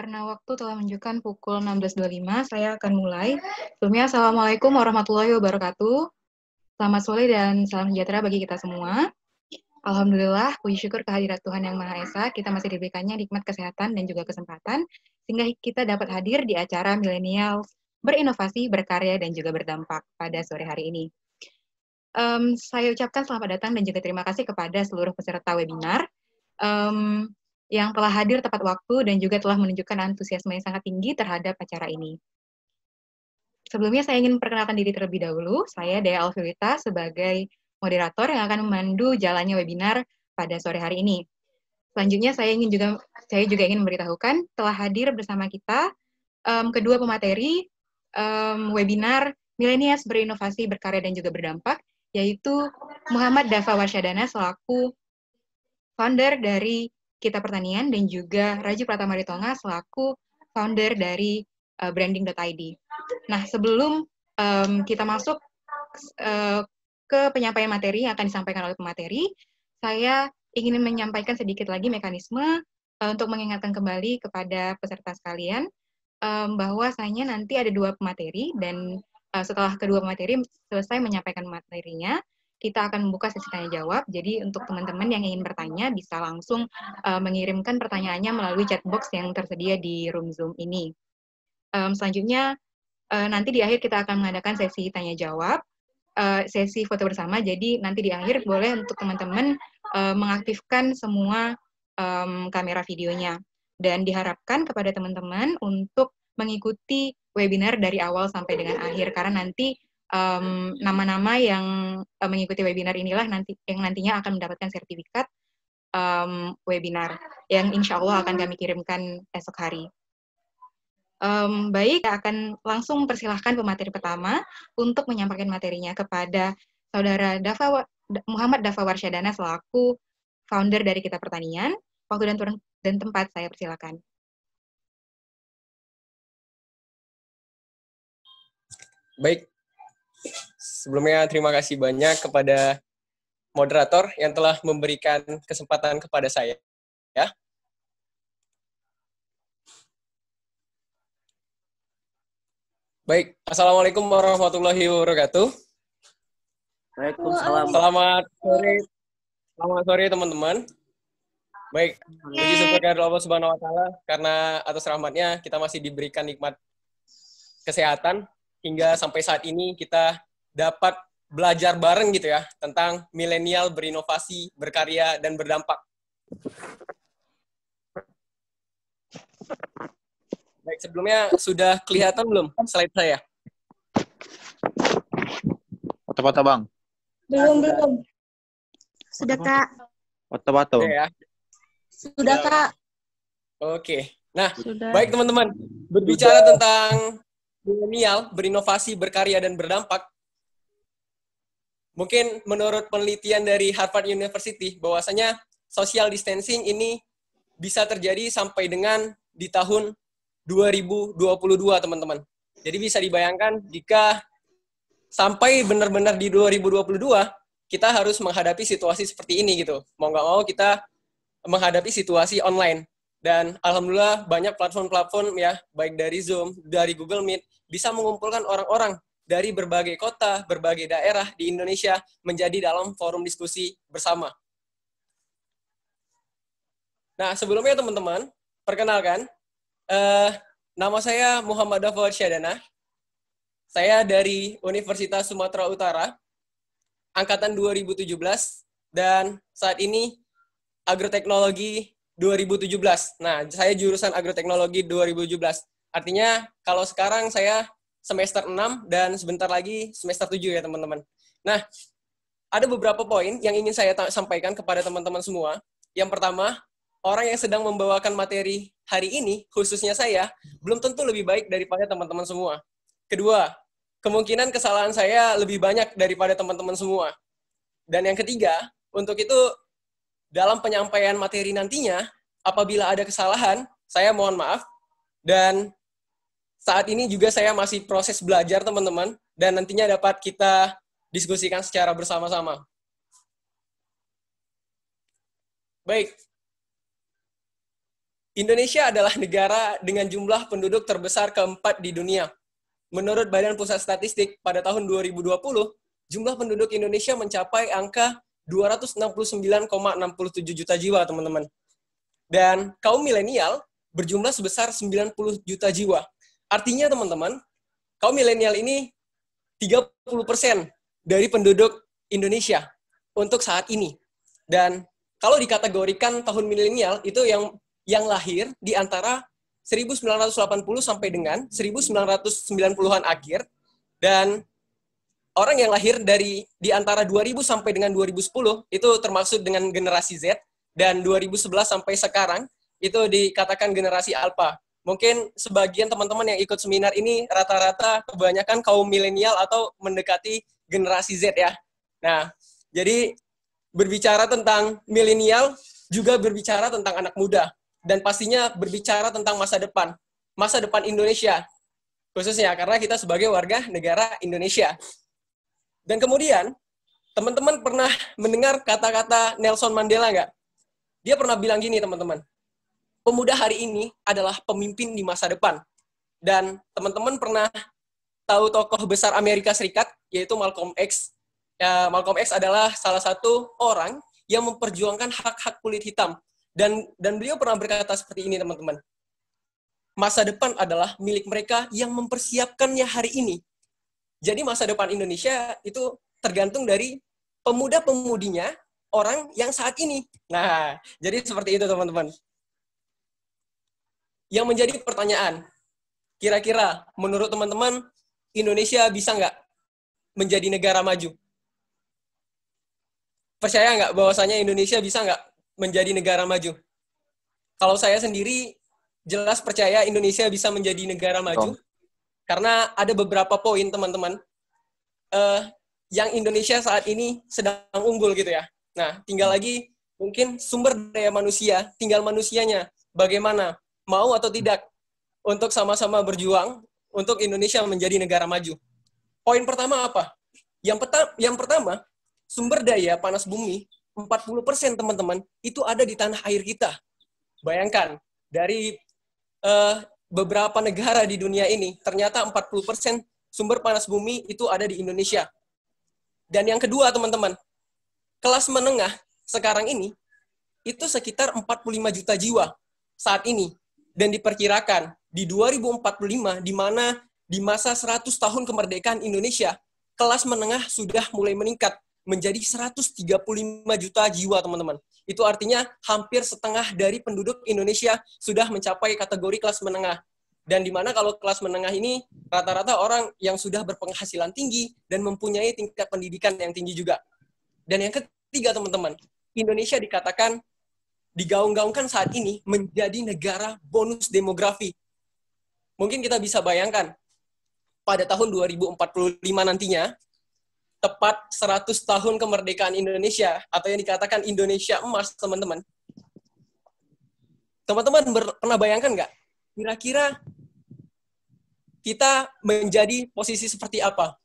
Karena waktu telah menunjukkan pukul 16.25, saya akan mulai. Sebelumnya, Assalamualaikum warahmatullahi wabarakatuh. Selamat sore dan salam sejahtera bagi kita semua. Alhamdulillah, puji syukur kehadirat Tuhan Yang Maha Esa, kita masih diberikannya nikmat kesehatan dan juga kesempatan, sehingga kita dapat hadir di acara Millennials Berinovasi, Berkarya, dan juga Berdampak pada sore hari ini. Saya ucapkan selamat datang dan juga terima kasih kepada seluruh peserta webinar yang telah hadir tepat waktu dan juga telah menunjukkan antusiasme yang sangat tinggi terhadap acara ini. Sebelumnya saya ingin memperkenalkan diri terlebih dahulu. Saya Dea Alfilita sebagai moderator yang akan memandu jalannya webinar pada sore hari ini. Selanjutnya saya juga ingin memberitahukan telah hadir bersama kita kedua pemateri webinar Millennials Berinovasi, Berkarya, dan juga Berdampak, yaitu Muhammad Dafa Warsyadana selaku founder dari Kita Pertanian dan juga Raju Pratama Ritonga selaku founder dari branding.id. Nah, sebelum kita masuk ke penyampaian materi yang akan disampaikan oleh pemateri, saya ingin menyampaikan sedikit lagi mekanisme untuk mengingatkan kembali kepada peserta sekalian bahwasanya nanti ada dua pemateri dan setelah kedua pemateri selesai menyampaikan materinya, kita akan membuka sesi tanya jawab. Jadi untuk teman-teman yang ingin bertanya bisa langsung mengirimkan pertanyaannya melalui chat box yang tersedia di room Zoom ini. Selanjutnya nanti di akhir kita akan mengadakan sesi tanya jawab, sesi foto bersama. Jadi nanti di akhir boleh untuk teman-teman mengaktifkan semua kamera videonya. Dan diharapkan kepada teman-teman untuk mengikuti webinar dari awal sampai dengan akhir karena nanti nama-nama yang mengikuti webinar inilah yang nantinya akan mendapatkan sertifikat webinar yang insya Allah akan kami kirimkan esok hari. Baik, saya akan langsung persilahkan pemateri pertama untuk menyampaikan materinya kepada Saudara Muhammad Dafa Warsyadana selaku founder dari Kita Pertanian. Waktu dan tempat saya persilakan. Baik. Sebelumnya terima kasih banyak kepada moderator yang telah memberikan kesempatan kepada saya. Ya. Baik, Assalamualaikum warahmatullahi wabarakatuh. Waalaikumsalam. Selamat sore teman-teman. Baik, puji syukur kepada Allah Subhanahu wa taala karena atas rahmatnya kita masih diberikan nikmat kesehatan hingga sampai saat ini kita dapat belajar bareng gitu ya tentang milenial berinovasi, berkarya, dan berdampak. Baik, sebelumnya sudah kelihatan belum slide saya? Foto-foto, Bang. Belum. Sudah, Kak. Foto-foto. Oke ya. Sudah, Kak. Oke. Nah, Sudah. baik teman-teman. Berbicara tentang milenial berinovasi, berkarya, dan berdampak, mungkin menurut penelitian dari Harvard University bahwasanya social distancing ini bisa terjadi sampai dengan di tahun 2022, teman-teman. Jadi bisa dibayangkan jika sampai benar-benar di 2022 kita harus menghadapi situasi seperti ini gitu. Mau nggak mau kita menghadapi situasi online. Dan alhamdulillah banyak platform-platform ya, baik dari Zoom, dari Google Meet, bisa mengumpulkan orang-orang dari berbagai kota, berbagai daerah di Indonesia menjadi dalam forum diskusi bersama. Nah, sebelumnya teman-teman, perkenalkan, nama saya Muhammad Dafa Warsyadana. Saya dari Universitas Sumatera Utara, angkatan 2017, dan saat ini agroteknologi 2017. Nah, saya jurusan agroteknologi 2017. Artinya, kalau sekarang saya semester 6 dan sebentar lagi semester 7 ya, teman-teman. Nah, ada beberapa poin yang ingin saya sampaikan kepada teman-teman semua. Yang pertama, orang yang sedang membawakan materi hari ini, khususnya saya, belum tentu lebih baik daripada teman-teman semua. Kedua, kemungkinan kesalahan saya lebih banyak daripada teman-teman semua. Dan yang ketiga, untuk itu, dalam penyampaian materi nantinya, apabila ada kesalahan, saya mohon maaf. Dan saat ini juga saya masih proses belajar, teman-teman, dan nantinya dapat kita diskusikan secara bersama-sama. Baik. Indonesia adalah negara dengan jumlah penduduk terbesar keempat di dunia. Menurut Badan Pusat Statistik, pada tahun 2020, jumlah penduduk Indonesia mencapai angka 269,67 juta jiwa, teman-teman. Dan kaum milenial berjumlah sebesar 90 juta jiwa. Artinya, teman-teman, kaum milenial ini 30% dari penduduk Indonesia untuk saat ini. Dan kalau dikategorikan tahun milenial, itu yang lahir di antara 1980 sampai dengan 1990-an akhir, dan orang yang lahir di antara 2000 sampai dengan 2010 itu termasuk dengan generasi Z, dan 2011 sampai sekarang itu dikatakan generasi Alpha. Mungkin sebagian teman-teman yang ikut seminar ini rata-rata kebanyakan kaum milenial atau mendekati generasi Z ya. Nah, jadi berbicara tentang milenial juga berbicara tentang anak muda, dan pastinya berbicara tentang masa depan Indonesia, khususnya karena kita sebagai warga negara Indonesia. Dan kemudian, teman-teman pernah mendengar kata-kata Nelson Mandela nggak? Dia pernah bilang gini, teman-teman, pemuda hari ini adalah pemimpin di masa depan. Dan teman-teman pernah tahu tokoh besar Amerika Serikat, yaitu Malcolm X. Ya, Malcolm X adalah salah satu orang yang memperjuangkan hak-hak kulit hitam. Dan beliau pernah berkata seperti ini, teman-teman. Masa depan adalah milik mereka yang mempersiapkannya hari ini. Jadi masa depan Indonesia itu tergantung dari pemuda-pemudinya, orang yang saat ini. Nah, jadi seperti itu, teman-teman. Yang menjadi pertanyaan, kira-kira menurut teman-teman, Indonesia bisa nggak menjadi negara maju? Percaya nggak bahwasanya Indonesia bisa nggak menjadi negara maju? Kalau saya sendiri jelas percaya Indonesia bisa menjadi negara maju, karena ada beberapa poin, teman-teman, yang Indonesia saat ini sedang unggul gitu ya. Nah, tinggal lagi mungkin sumber daya manusia, tinggal manusianya bagaimana, mau atau tidak, untuk sama-sama berjuang untuk Indonesia menjadi negara maju. Poin pertama apa? Yang pertama, sumber daya panas bumi, 40% teman-teman, itu ada di tanah air kita. Bayangkan, dari beberapa negara di dunia ini, ternyata 40% sumber panas bumi itu ada di Indonesia. Dan yang kedua, teman-teman, kelas menengah sekarang ini, itu sekitar 45 juta jiwa saat ini. Dan diperkirakan di 2045, di mana di masa 100 tahun kemerdekaan Indonesia, kelas menengah sudah mulai meningkat menjadi 135 juta jiwa, teman-teman. Itu artinya hampir setengah dari penduduk Indonesia sudah mencapai kategori kelas menengah. Dan di mana kalau kelas menengah ini rata-rata orang yang sudah berpenghasilan tinggi dan mempunyai tingkat pendidikan yang tinggi juga. Dan yang ketiga, teman-teman, Indonesia dikatakan, digaung-gaungkan saat ini menjadi negara bonus demografi. Mungkin kita bisa bayangkan, pada tahun 2045 nantinya, tepat 100 tahun kemerdekaan Indonesia, atau yang dikatakan Indonesia emas, teman-teman. Teman-teman pernah bayangkan nggak? Kira-kira kita menjadi posisi seperti apa?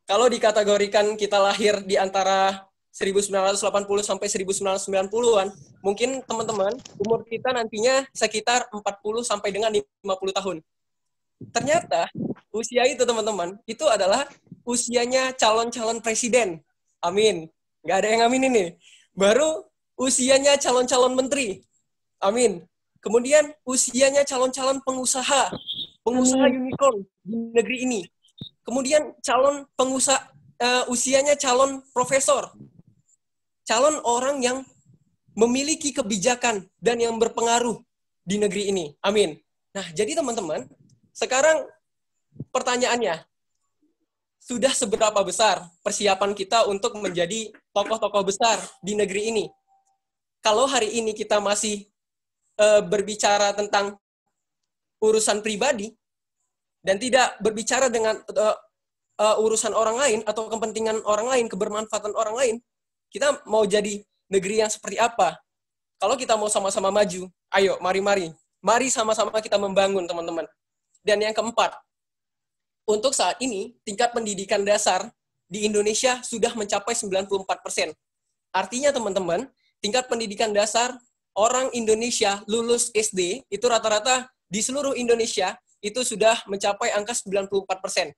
Kalau dikategorikan kita lahir di antara 1980 sampai 1990-an, mungkin teman-teman, umur kita nantinya sekitar 40 sampai dengan 50 tahun. Ternyata, usia itu, teman-teman, itu adalah usianya calon-calon presiden. Amin. Nggak ada yang amin ini. Baru usianya calon-calon menteri. Amin. Kemudian usianya calon-calon pengusaha unicorn di negeri ini. Kemudian calon pengusaha, usianya calon profesor. Calon orang yang memiliki kebijakan dan yang berpengaruh di negeri ini. Amin. Nah, jadi teman-teman, sekarang pertanyaannya, sudah seberapa besar persiapan kita untuk menjadi tokoh-tokoh besar di negeri ini? Kalau hari ini kita masih berbicara tentang urusan pribadi dan tidak berbicara dengan urusan orang lain atau kepentingan orang lain, kebermanfaatan orang lain, kita mau jadi negeri yang seperti apa? Kalau kita mau sama-sama maju, ayo, mari sama-sama kita membangun, teman-teman. Dan yang keempat, untuk saat ini, tingkat pendidikan dasar di Indonesia sudah mencapai 94%. Artinya, teman-teman, tingkat pendidikan dasar orang Indonesia lulus SD itu rata-rata di seluruh Indonesia itu sudah mencapai angka 94%.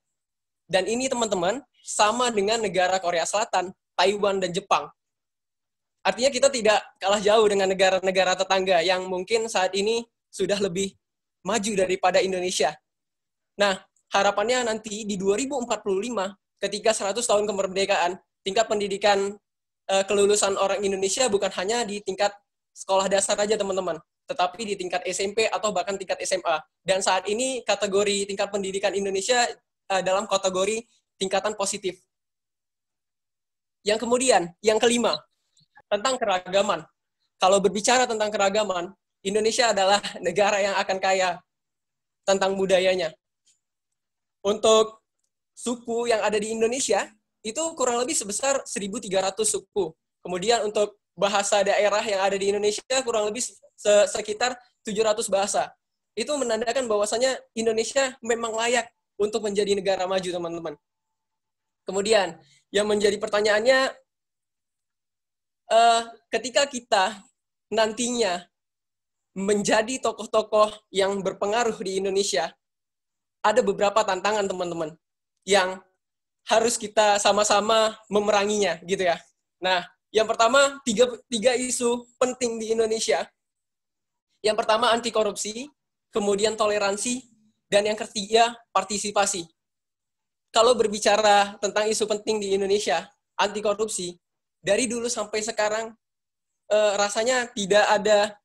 Dan ini teman-teman sama dengan negara Korea Selatan, Taiwan, dan Jepang. Artinya kita tidak kalah jauh dengan negara-negara tetangga yang mungkin saat ini sudah lebih maju daripada Indonesia. Nah, harapannya nanti di 2045, ketika 100 tahun kemerdekaan, tingkat pendidikan kelulusan orang Indonesia bukan hanya di tingkat sekolah dasar aja teman-teman, tetapi di tingkat SMP atau bahkan tingkat SMA. Dan saat ini kategori tingkat pendidikan Indonesia dalam kategori tingkatan positif. Yang kemudian, yang kelima, tentang keragaman. Kalau berbicara tentang keragaman, Indonesia adalah negara yang akan kaya tentang budayanya. Untuk suku yang ada di Indonesia, itu kurang lebih sebesar 1.300 suku. Kemudian untuk bahasa daerah yang ada di Indonesia kurang lebih sekitar 700 bahasa. Itu menandakan bahwasanya Indonesia memang layak untuk menjadi negara maju, teman-teman. Kemudian, yang menjadi pertanyaannya, ketika kita nantinya menjadi tokoh-tokoh yang berpengaruh di Indonesia, ada beberapa tantangan, teman-teman, yang harus kita sama-sama memeranginya, gitu ya. Nah, yang pertama, tiga isu penting di Indonesia. Yang pertama, anti korupsi, kemudian toleransi, dan yang ketiga, partisipasi. Kalau berbicara tentang isu penting di Indonesia, anti korupsi, dari dulu sampai sekarang, rasanya tidak ada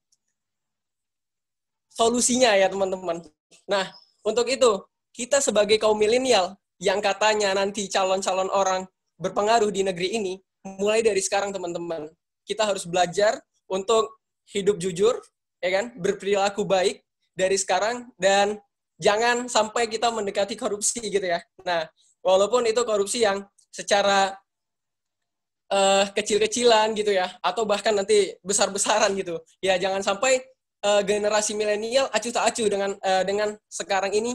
solusinya ya teman-teman. Nah, untuk itu, kita sebagai kaum milenial, yang katanya nanti calon-calon orang berpengaruh di negeri ini, mulai dari sekarang teman-teman, kita harus belajar untuk hidup jujur, ya kan, berperilaku baik dari sekarang, dan jangan sampai kita mendekati korupsi gitu ya. Nah, walaupun itu korupsi yang secara kecil-kecilan gitu ya, atau bahkan nanti besar-besaran gitu. Ya jangan sampai generasi milenial acuh tak acuh dengan sekarang ini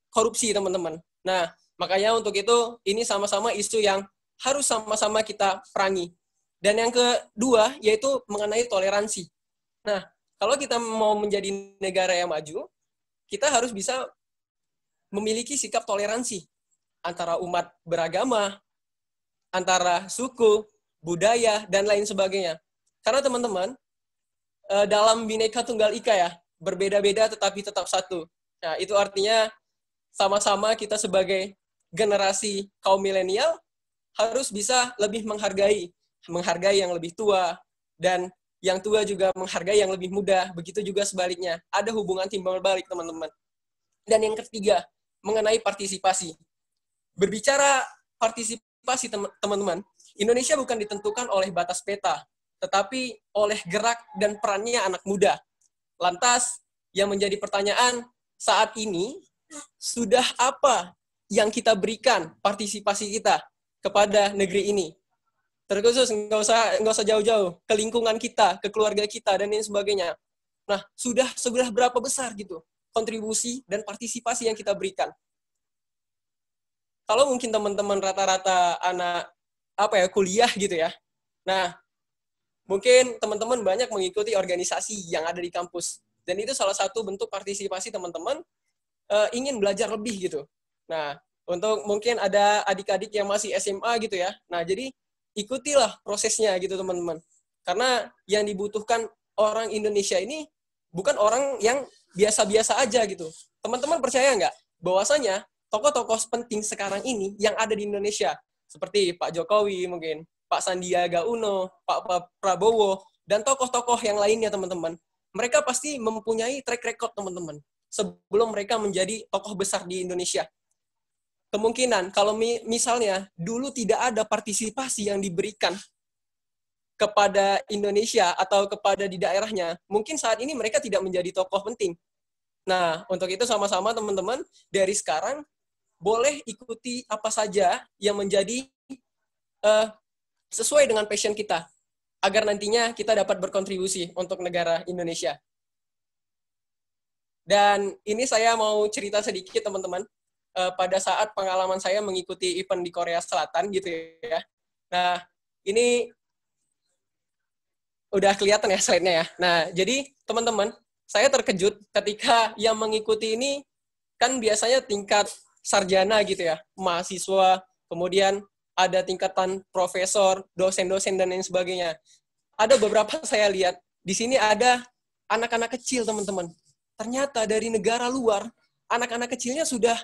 korupsi teman-teman. Nah makanya untuk itu ini sama-sama isu yang harus sama-sama kita perangi. Dan yang kedua yaitu mengenai toleransi. Nah kalau kita mau menjadi negara yang maju, kita harus bisa memiliki sikap toleransi antara umat beragama, antara suku, budaya, dan lain sebagainya. Karena teman-teman, dalam Bhinneka Tunggal Ika ya, berbeda-beda tetapi tetap satu. Nah, itu artinya sama-sama kita sebagai generasi kaum milenial harus bisa lebih menghargai yang lebih tua, dan yang tua juga menghargai yang lebih muda. Begitu juga sebaliknya. Ada hubungan timbal balik, teman-teman. Dan yang ketiga, mengenai partisipasi. Berbicara partisipasi, teman-teman, Indonesia bukan ditentukan oleh batas peta, tetapi oleh gerak dan perannya anak muda. Lantas, yang menjadi pertanyaan saat ini, sudah apa yang kita berikan partisipasi kita kepada negeri ini? Terkhusus, nggak usah jauh-jauh, ke lingkungan kita, ke keluarga kita, dan lain sebagainya. Nah, sudah berapa besar gitu kontribusi dan partisipasi yang kita berikan? Kalau mungkin teman-teman rata-rata anak kuliah gitu ya. Nah, mungkin teman-teman banyak mengikuti organisasi yang ada di kampus. Dan itu salah satu bentuk partisipasi teman-teman ingin belajar lebih gitu. Nah, untuk mungkin ada adik-adik yang masih SMA gitu ya. Nah, jadi ikutilah prosesnya gitu teman-teman. Karena yang dibutuhkan orang Indonesia ini bukan orang yang biasa-biasa aja gitu. Teman-teman percaya nggak bahwasanya tokoh-tokoh penting sekarang ini yang ada di Indonesia, seperti Pak Jokowi mungkin, Pak Sandiaga Uno, Pak Prabowo, dan tokoh-tokoh yang lainnya, teman-teman. Mereka pasti mempunyai track record, teman-teman, sebelum mereka menjadi tokoh besar di Indonesia. Kemungkinan, kalau misalnya dulu tidak ada partisipasi yang diberikan kepada Indonesia atau kepada di daerahnya, mungkin saat ini mereka tidak menjadi tokoh penting. Nah, untuk itu sama-sama, teman-teman, dari sekarang, boleh ikuti apa saja yang menjadi sesuai dengan passion kita, agar nantinya kita dapat berkontribusi untuk negara Indonesia. Dan ini saya mau cerita sedikit, teman-teman, pada saat pengalaman saya mengikuti event di Korea Selatan, gitu ya. Nah, ini udah kelihatan ya slide-nya ya. Nah, jadi teman-teman, saya terkejut ketika yang mengikuti ini kan biasanya tingkat sarjana gitu ya, mahasiswa, kemudian ada tingkatan profesor, dosen-dosen, dan lain sebagainya. Ada beberapa saya lihat, di sini ada anak-anak kecil, teman-teman. Ternyata dari negara luar, anak-anak kecilnya sudah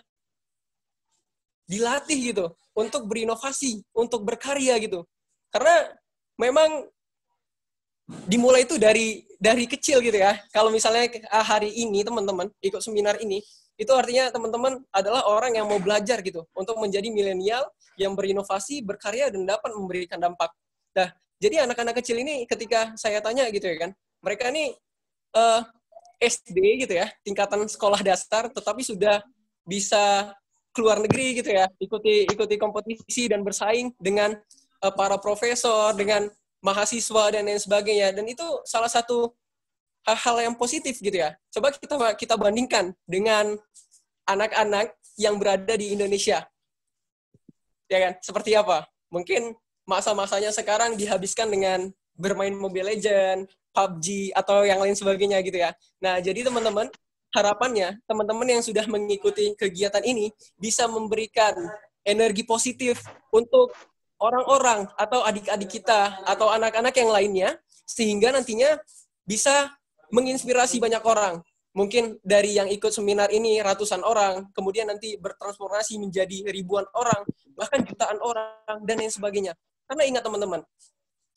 dilatih gitu, untuk berinovasi, untuk berkarya gitu. Karena memang dimulai itu dari kecil gitu ya. Kalau misalnya hari ini teman-teman ikut seminar ini, itu artinya teman-teman adalah orang yang mau belajar gitu untuk menjadi milenial yang berinovasi, berkarya, dan dapat memberikan dampak. Nah, jadi anak-anak kecil ini ketika saya tanya gitu ya kan, mereka ini SD gitu ya, tingkatan sekolah dasar, tetapi sudah bisa keluar negeri gitu ya, ikuti kompetisi dan bersaing dengan para profesor, dengan mahasiswa dan lain sebagainya. Dan itu salah satu hal yang positif gitu ya. Coba kita bandingkan dengan anak-anak yang berada di Indonesia. Ya kan? Seperti apa? Mungkin masa-masanya sekarang dihabiskan dengan bermain Mobile Legends, PUBG, atau yang lain sebagainya gitu ya. Nah, jadi teman-teman, harapannya teman-teman yang sudah mengikuti kegiatan ini bisa memberikan energi positif untuk orang-orang atau adik-adik kita atau anak-anak yang lainnya, sehingga nantinya bisa menginspirasi banyak orang. Mungkin dari yang ikut seminar ini ratusan orang, kemudian nanti bertransformasi menjadi ribuan orang, bahkan jutaan orang, dan lain sebagainya. Karena ingat teman-teman,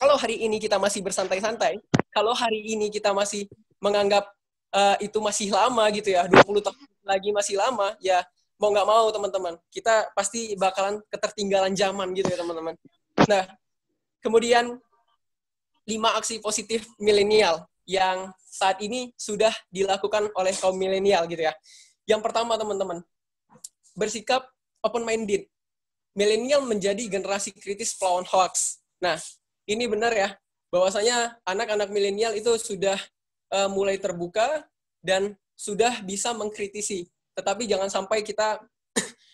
kalau hari ini kita masih bersantai-santai, kalau hari ini kita masih menganggap itu masih lama gitu ya, 20 tahun lagi masih lama, ya mau nggak mau teman-teman, kita pasti bakalan ketertinggalan zaman gitu ya teman-teman. Nah, kemudian 5 aksi positif milenial yang saat ini sudah dilakukan oleh kaum milenial gitu ya. Yang pertama teman-teman, bersikap open-minded. Milenial menjadi generasi kritis pelawan hoax. Nah, ini benar ya, bahwasanya anak-anak milenial itu sudah mulai terbuka dan sudah bisa mengkritisi. Tetapi jangan sampai kita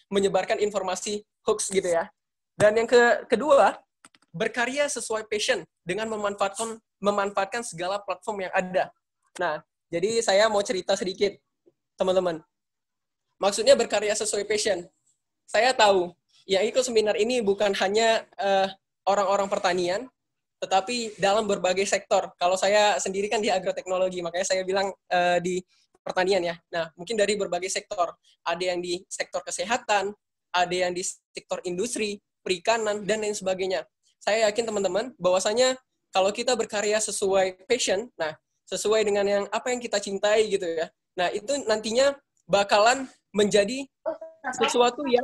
menyebarkan informasi hoax gitu ya. Dan yang kedua, berkarya sesuai passion dengan memanfaatkan segala platform yang ada. Nah, jadi saya mau cerita sedikit, teman-teman. Maksudnya berkarya sesuai passion. Saya tahu, yang ikut seminar ini bukan hanya orang-orang pertanian, tetapi dalam berbagai sektor. Kalau saya sendiri kan di agroteknologi, makanya saya bilang di pertanian ya. Nah, mungkin dari berbagai sektor. Ada yang di sektor kesehatan, ada yang di sektor industri, perikanan, dan lain sebagainya. Saya yakin teman-teman, bahwasanya kalau kita berkarya sesuai passion, nah, sesuai dengan apa yang kita cintai gitu ya. Nah, itu nantinya bakalan menjadi sesuatu yang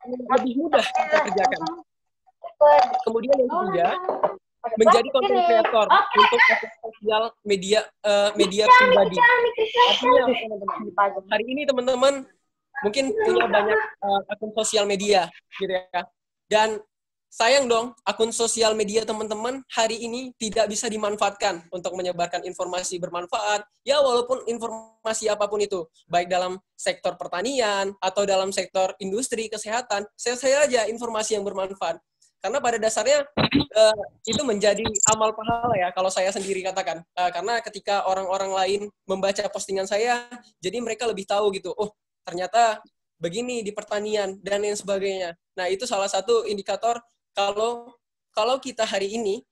lebih mudah kita kerjakan. Kemudian yang ketiga, menjadi content creator untuk sosial media pribadi. Artinya, hari ini teman-teman mungkin punya banyak akun sosial media, gitu ya. Dan sayang dong, akun sosial media teman-teman hari ini tidak bisa dimanfaatkan untuk menyebarkan informasi bermanfaat, ya walaupun informasi apapun itu, baik dalam sektor pertanian atau dalam sektor industri, kesehatan, saya aja informasi yang bermanfaat. Karena pada dasarnya itu menjadi amal pahala ya, kalau saya sendiri katakan. Karena ketika orang-orang lain membaca postingan saya, jadi mereka lebih tahu gitu, oh ternyata begini di pertanian, dan lain sebagainya. Nah, itu salah satu indikator kalau kita hari ini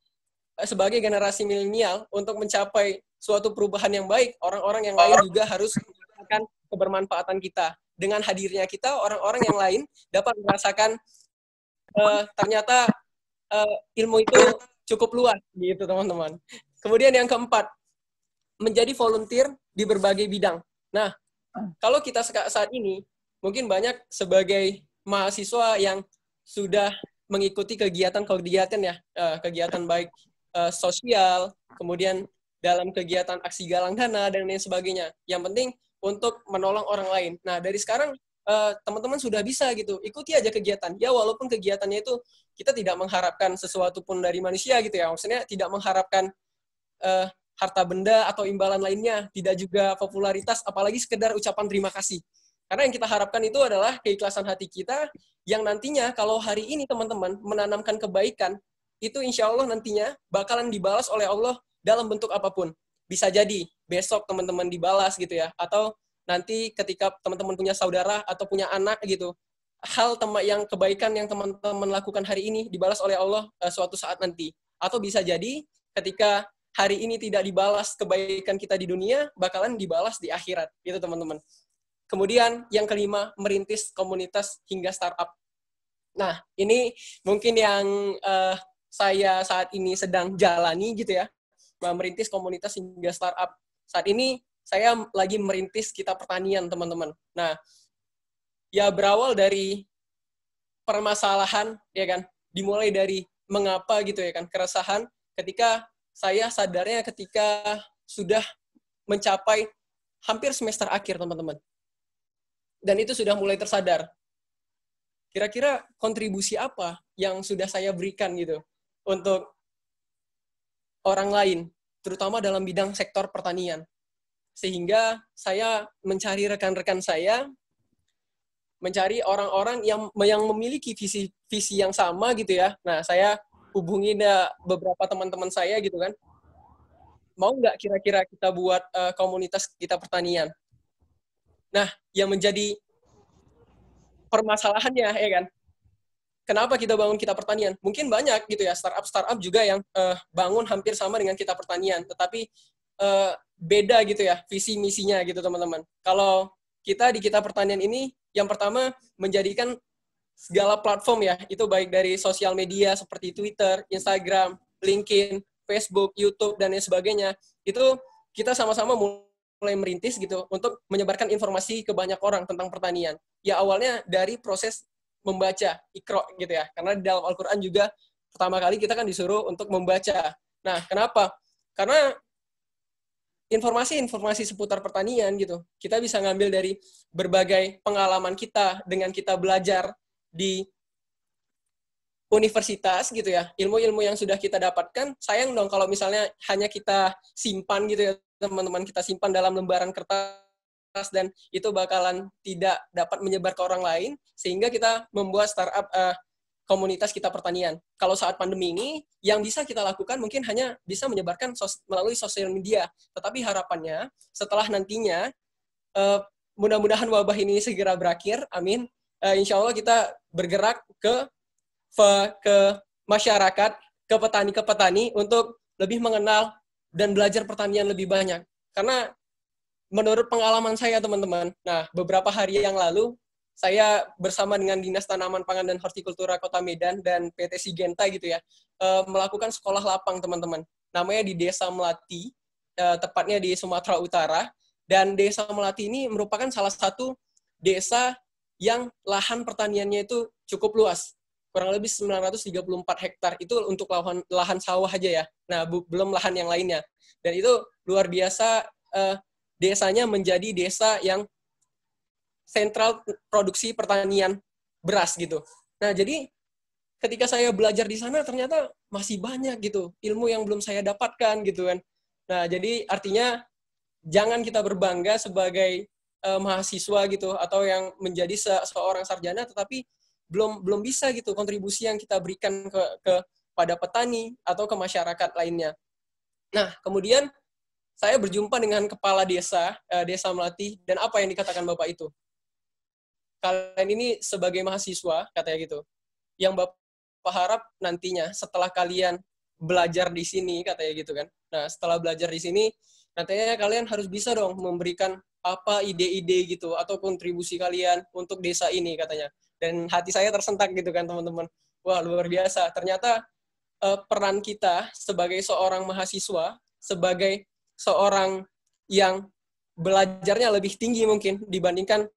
sebagai generasi milenial untuk mencapai suatu perubahan yang baik, orang-orang yang lain juga harus merasakan kebermanfaatan kita. Dengan hadirnya kita, orang-orang yang lain dapat merasakan ternyata ilmu itu cukup luas gitu teman-teman. Kemudian yang keempat, menjadi volunteer di berbagai bidang. Nah, kalau kita saat ini mungkin banyak sebagai mahasiswa yang sudah mengikuti kegiatan ya, kegiatan baik sosial, kemudian dalam kegiatan aksi galang dana dan lain sebagainya. Yang penting untuk menolong orang lain. Nah, dari sekarang teman-teman sudah bisa gitu, ikuti aja kegiatan. Ya walaupun kegiatannya itu kita tidak mengharapkan sesuatu pun dari manusia gitu ya. Maksudnya tidak mengharapkan harta benda atau imbalan lainnya, tidak juga popularitas, apalagi sekedar ucapan terima kasih. Karena yang kita harapkan itu adalah keikhlasan hati kita yang nantinya kalau hari ini teman-teman menanamkan kebaikan, itu insya Allah nantinya bakalan dibalas oleh Allah dalam bentuk apapun. Bisa jadi besok teman-teman dibalas gitu ya, atau nanti ketika teman-teman punya saudara atau punya anak gitu, hal yang kebaikan yang teman-teman lakukan hari ini dibalas oleh Allah suatu saat nanti. Atau bisa jadi ketika hari ini tidak dibalas kebaikan kita di dunia, bakalan dibalas di akhirat. Gitu teman-teman. Kemudian yang kelima, merintis komunitas hingga startup. Nah, ini mungkin yang saya saat ini sedang jalani gitu ya, merintis komunitas hingga startup. Saat ini saya lagi merintis Kita Pertanian, teman-teman. Nah, ya berawal dari permasalahan, ya kan, dimulai dari mengapa gitu ya kan, keresahan ketika saya sadarnya ketika sudah mencapai hampir semester akhir, teman-teman. Dan itu sudah mulai tersadar. Kira-kira kontribusi apa yang sudah saya berikan gitu untuk orang lain, terutama dalam bidang sektor pertanian. Sehingga saya mencari rekan-rekan saya, mencari orang-orang yang memiliki visi yang sama gitu ya. Nah, saya hubungi beberapa teman-teman saya gitu kan. Mau nggak kira-kira kita buat komunitas Kita Pertanian? Nah, yang menjadi permasalahannya ya kan, kenapa kita bangun Kita Pertanian? Mungkin banyak gitu ya, startup juga yang bangun hampir sama dengan Kita Pertanian, tetapi beda gitu ya visi misinya gitu teman-teman. Kalau kita di Kita Pertanian ini, yang pertama menjadikan segala platform ya, itu baik dari sosial media seperti Twitter, Instagram, LinkedIn, Facebook, YouTube, dan lain sebagainya, itu kita sama-sama mulai merintis gitu untuk menyebarkan informasi ke banyak orang tentang pertanian. Ya awalnya dari proses membaca, Iqra gitu ya. Karena di dalam Al-Quran juga pertama kali kita kan disuruh untuk membaca. Nah, kenapa? Karena informasi seputar pertanian gitu, kita bisa ngambil dari berbagai pengalaman kita dengan kita belajar di universitas gitu ya. Ilmu-ilmu yang sudah kita dapatkan, sayang dong kalau misalnya hanya kita simpan gitu ya, teman-teman, kita simpan dalam lembaran kertas dan itu bakalan tidak dapat menyebar ke orang lain, sehingga kita membuat startup komunitas Kita Pertanian. Kalau saat pandemi ini, yang bisa kita lakukan mungkin hanya bisa menyebarkan melalui sosial media. Tetapi harapannya, setelah nantinya, mudah-mudahan wabah ini segera berakhir, amin, insya Allah kita bergerak ke masyarakat, ke petani untuk lebih mengenal dan belajar pertanian lebih banyak. Karena menurut pengalaman saya, teman-teman, nah beberapa hari yang lalu, saya bersama dengan Dinas Tanaman Pangan dan Hortikultura Kota Medan dan PT Sigenta gitu ya, melakukan sekolah lapang, teman-teman. Namanya di Desa Melati, tepatnya di Sumatera Utara. Dan Desa Melati ini merupakan salah satu desa yang lahan pertaniannya itu cukup luas. Kurang lebih 934 hektar. Itu untuk lahan sawah aja ya. Nah, belum lahan yang lainnya. Dan itu luar biasa, desanya menjadi desa yang sentral produksi pertanian beras gitu. Nah, jadi ketika saya belajar di sana ternyata masih banyak gitu ilmu yang belum saya dapatkan gitu kan. Nah, jadi artinya jangan kita berbangga sebagai mahasiswa gitu atau yang menjadi seorang sarjana tetapi belum bisa gitu kontribusi yang kita berikan kepada petani atau ke masyarakat lainnya. Nah, kemudian saya berjumpa dengan kepala desa Melati, dan apa yang dikatakan Bapak itu? Kalian ini sebagai mahasiswa, katanya gitu, yang Bapak harap nantinya setelah kalian belajar di sini, katanya gitu kan. Nah, setelah belajar di sini, nantinya kalian harus bisa dong memberikan apa ide-ide gitu, atau kontribusi kalian untuk desa ini, katanya. Dan hati saya tersentak gitu kan, teman-teman. Wah, luar biasa. Ternyata peran kita sebagai seorang mahasiswa, sebagai seorang yang belajarnya lebih tinggi mungkin dibandingkan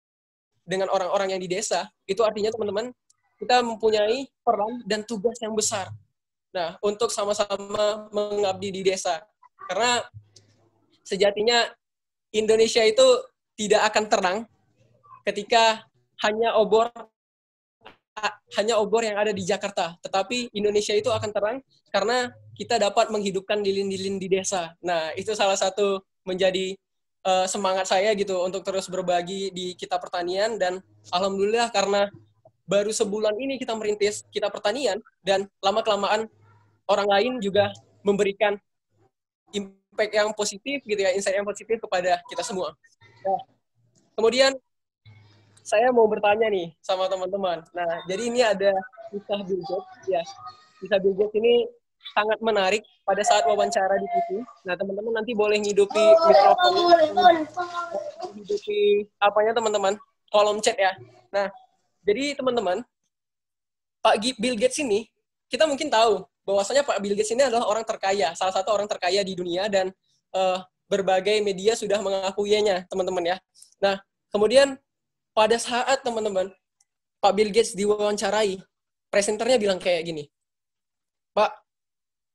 dengan orang-orang yang di desa, itu artinya teman-teman, kita mempunyai peran dan tugas yang besar. Nah, untuk sama-sama mengabdi di desa. Karena sejatinya Indonesia itu tidak akan terang ketika hanya obor yang ada di Jakarta. Tetapi Indonesia itu akan terang karena kita dapat menghidupkan lilin-lilin di desa. Nah, itu salah satu menjadi semangat saya gitu untuk terus berbagi di Kita Pertanian, dan alhamdulillah karena baru sebulan ini kita merintis Kita Pertanian dan lama-kelamaan orang lain juga memberikan impact yang positif gitu ya, insight yang positif kepada kita semua. Nah, kemudian saya mau bertanya nih sama teman-teman. Nah, jadi ini ada kisah Bill Gates ya. Kisah Bill Gates ini sangat menarik pada saat wawancara di TV. Nah, teman-teman nanti boleh ngidupi mikrofonnya, ngidupi apanya teman-teman, kolom chat ya. Nah, jadi teman-teman, Bill Gates ini, kita mungkin tahu bahwasanya Pak Bill Gates ini adalah orang terkaya, salah satu orang terkaya di dunia, dan berbagai media sudah mengakuinya, teman-teman ya. Nah, kemudian pada saat teman-teman Pak Bill Gates diwawancarai, presenternya bilang kayak gini, Pak,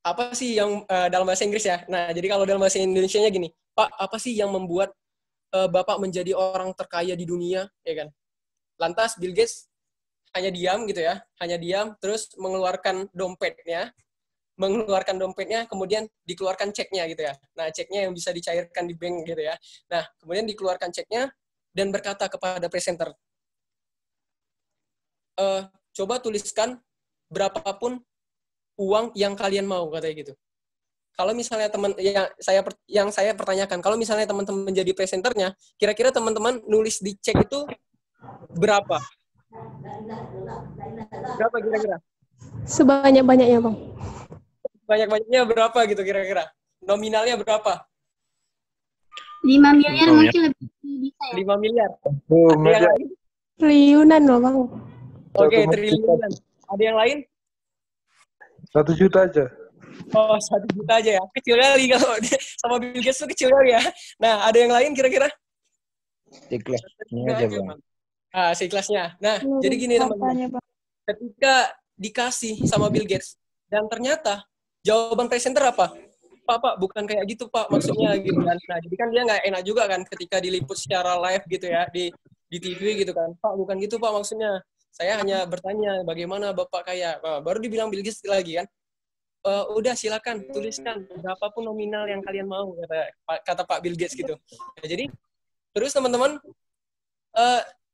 apa sih yang dalam bahasa Inggris ya? Nah, jadi kalau dalam bahasa Indonesianya gini, Pak, apa sih yang membuat Bapak menjadi orang terkaya di dunia, ya kan? Lantas Bill Gates hanya diam gitu ya, hanya diam, terus mengeluarkan dompetnya, kemudian dikeluarkan ceknya gitu ya. Nah, ceknya yang bisa dicairkan di bank gitu ya. Nah, kemudian dikeluarkan ceknya dan berkata kepada presenter, coba tuliskan berapapun uang yang kalian mau, katanya gitu. Kalau misalnya yang saya pertanyakan, kalau misalnya teman-teman menjadi presenternya, kira-kira teman-teman nulis di cek itu berapa? Berapa kira-kira? Sebanyak-banyaknya, Bang. Banyak-banyaknya berapa gitu kira-kira? Nominalnya berapa? 5 miliar mungkin lebih bisa ya. 5 miliar. Oh, Ada yang lain? Triliunan loh, Bang. Oke, triliunan. Ada yang lain? 1 juta aja. Oh, 1 juta aja ya. Kecil kali kalau sama Bill Gates itu kecil kali ya. Nah, ada yang lain kira-kira? Ikhlasnya aja, Bang. Ah, seikhlasnya. Nah, jadi gini teman-teman. Ketika dikasih sama Bill Gates, dan ternyata jawaban presenter apa? Pak, bukan kayak gitu, Pak, maksudnya gitu kan. Nah, jadi kan dia nggak enak juga kan ketika diliput secara live gitu ya, di TV gitu kan. Pak, bukan gitu, Pak, maksudnya. Saya hanya bertanya, bagaimana Bapak kaya? Nah, baru dibilang Bill Gates lagi kan. Udah, silakan, tuliskan berapapun nominal yang kalian mau, kata Pak Bill Gates gitu. Nah, jadi, terus teman-teman,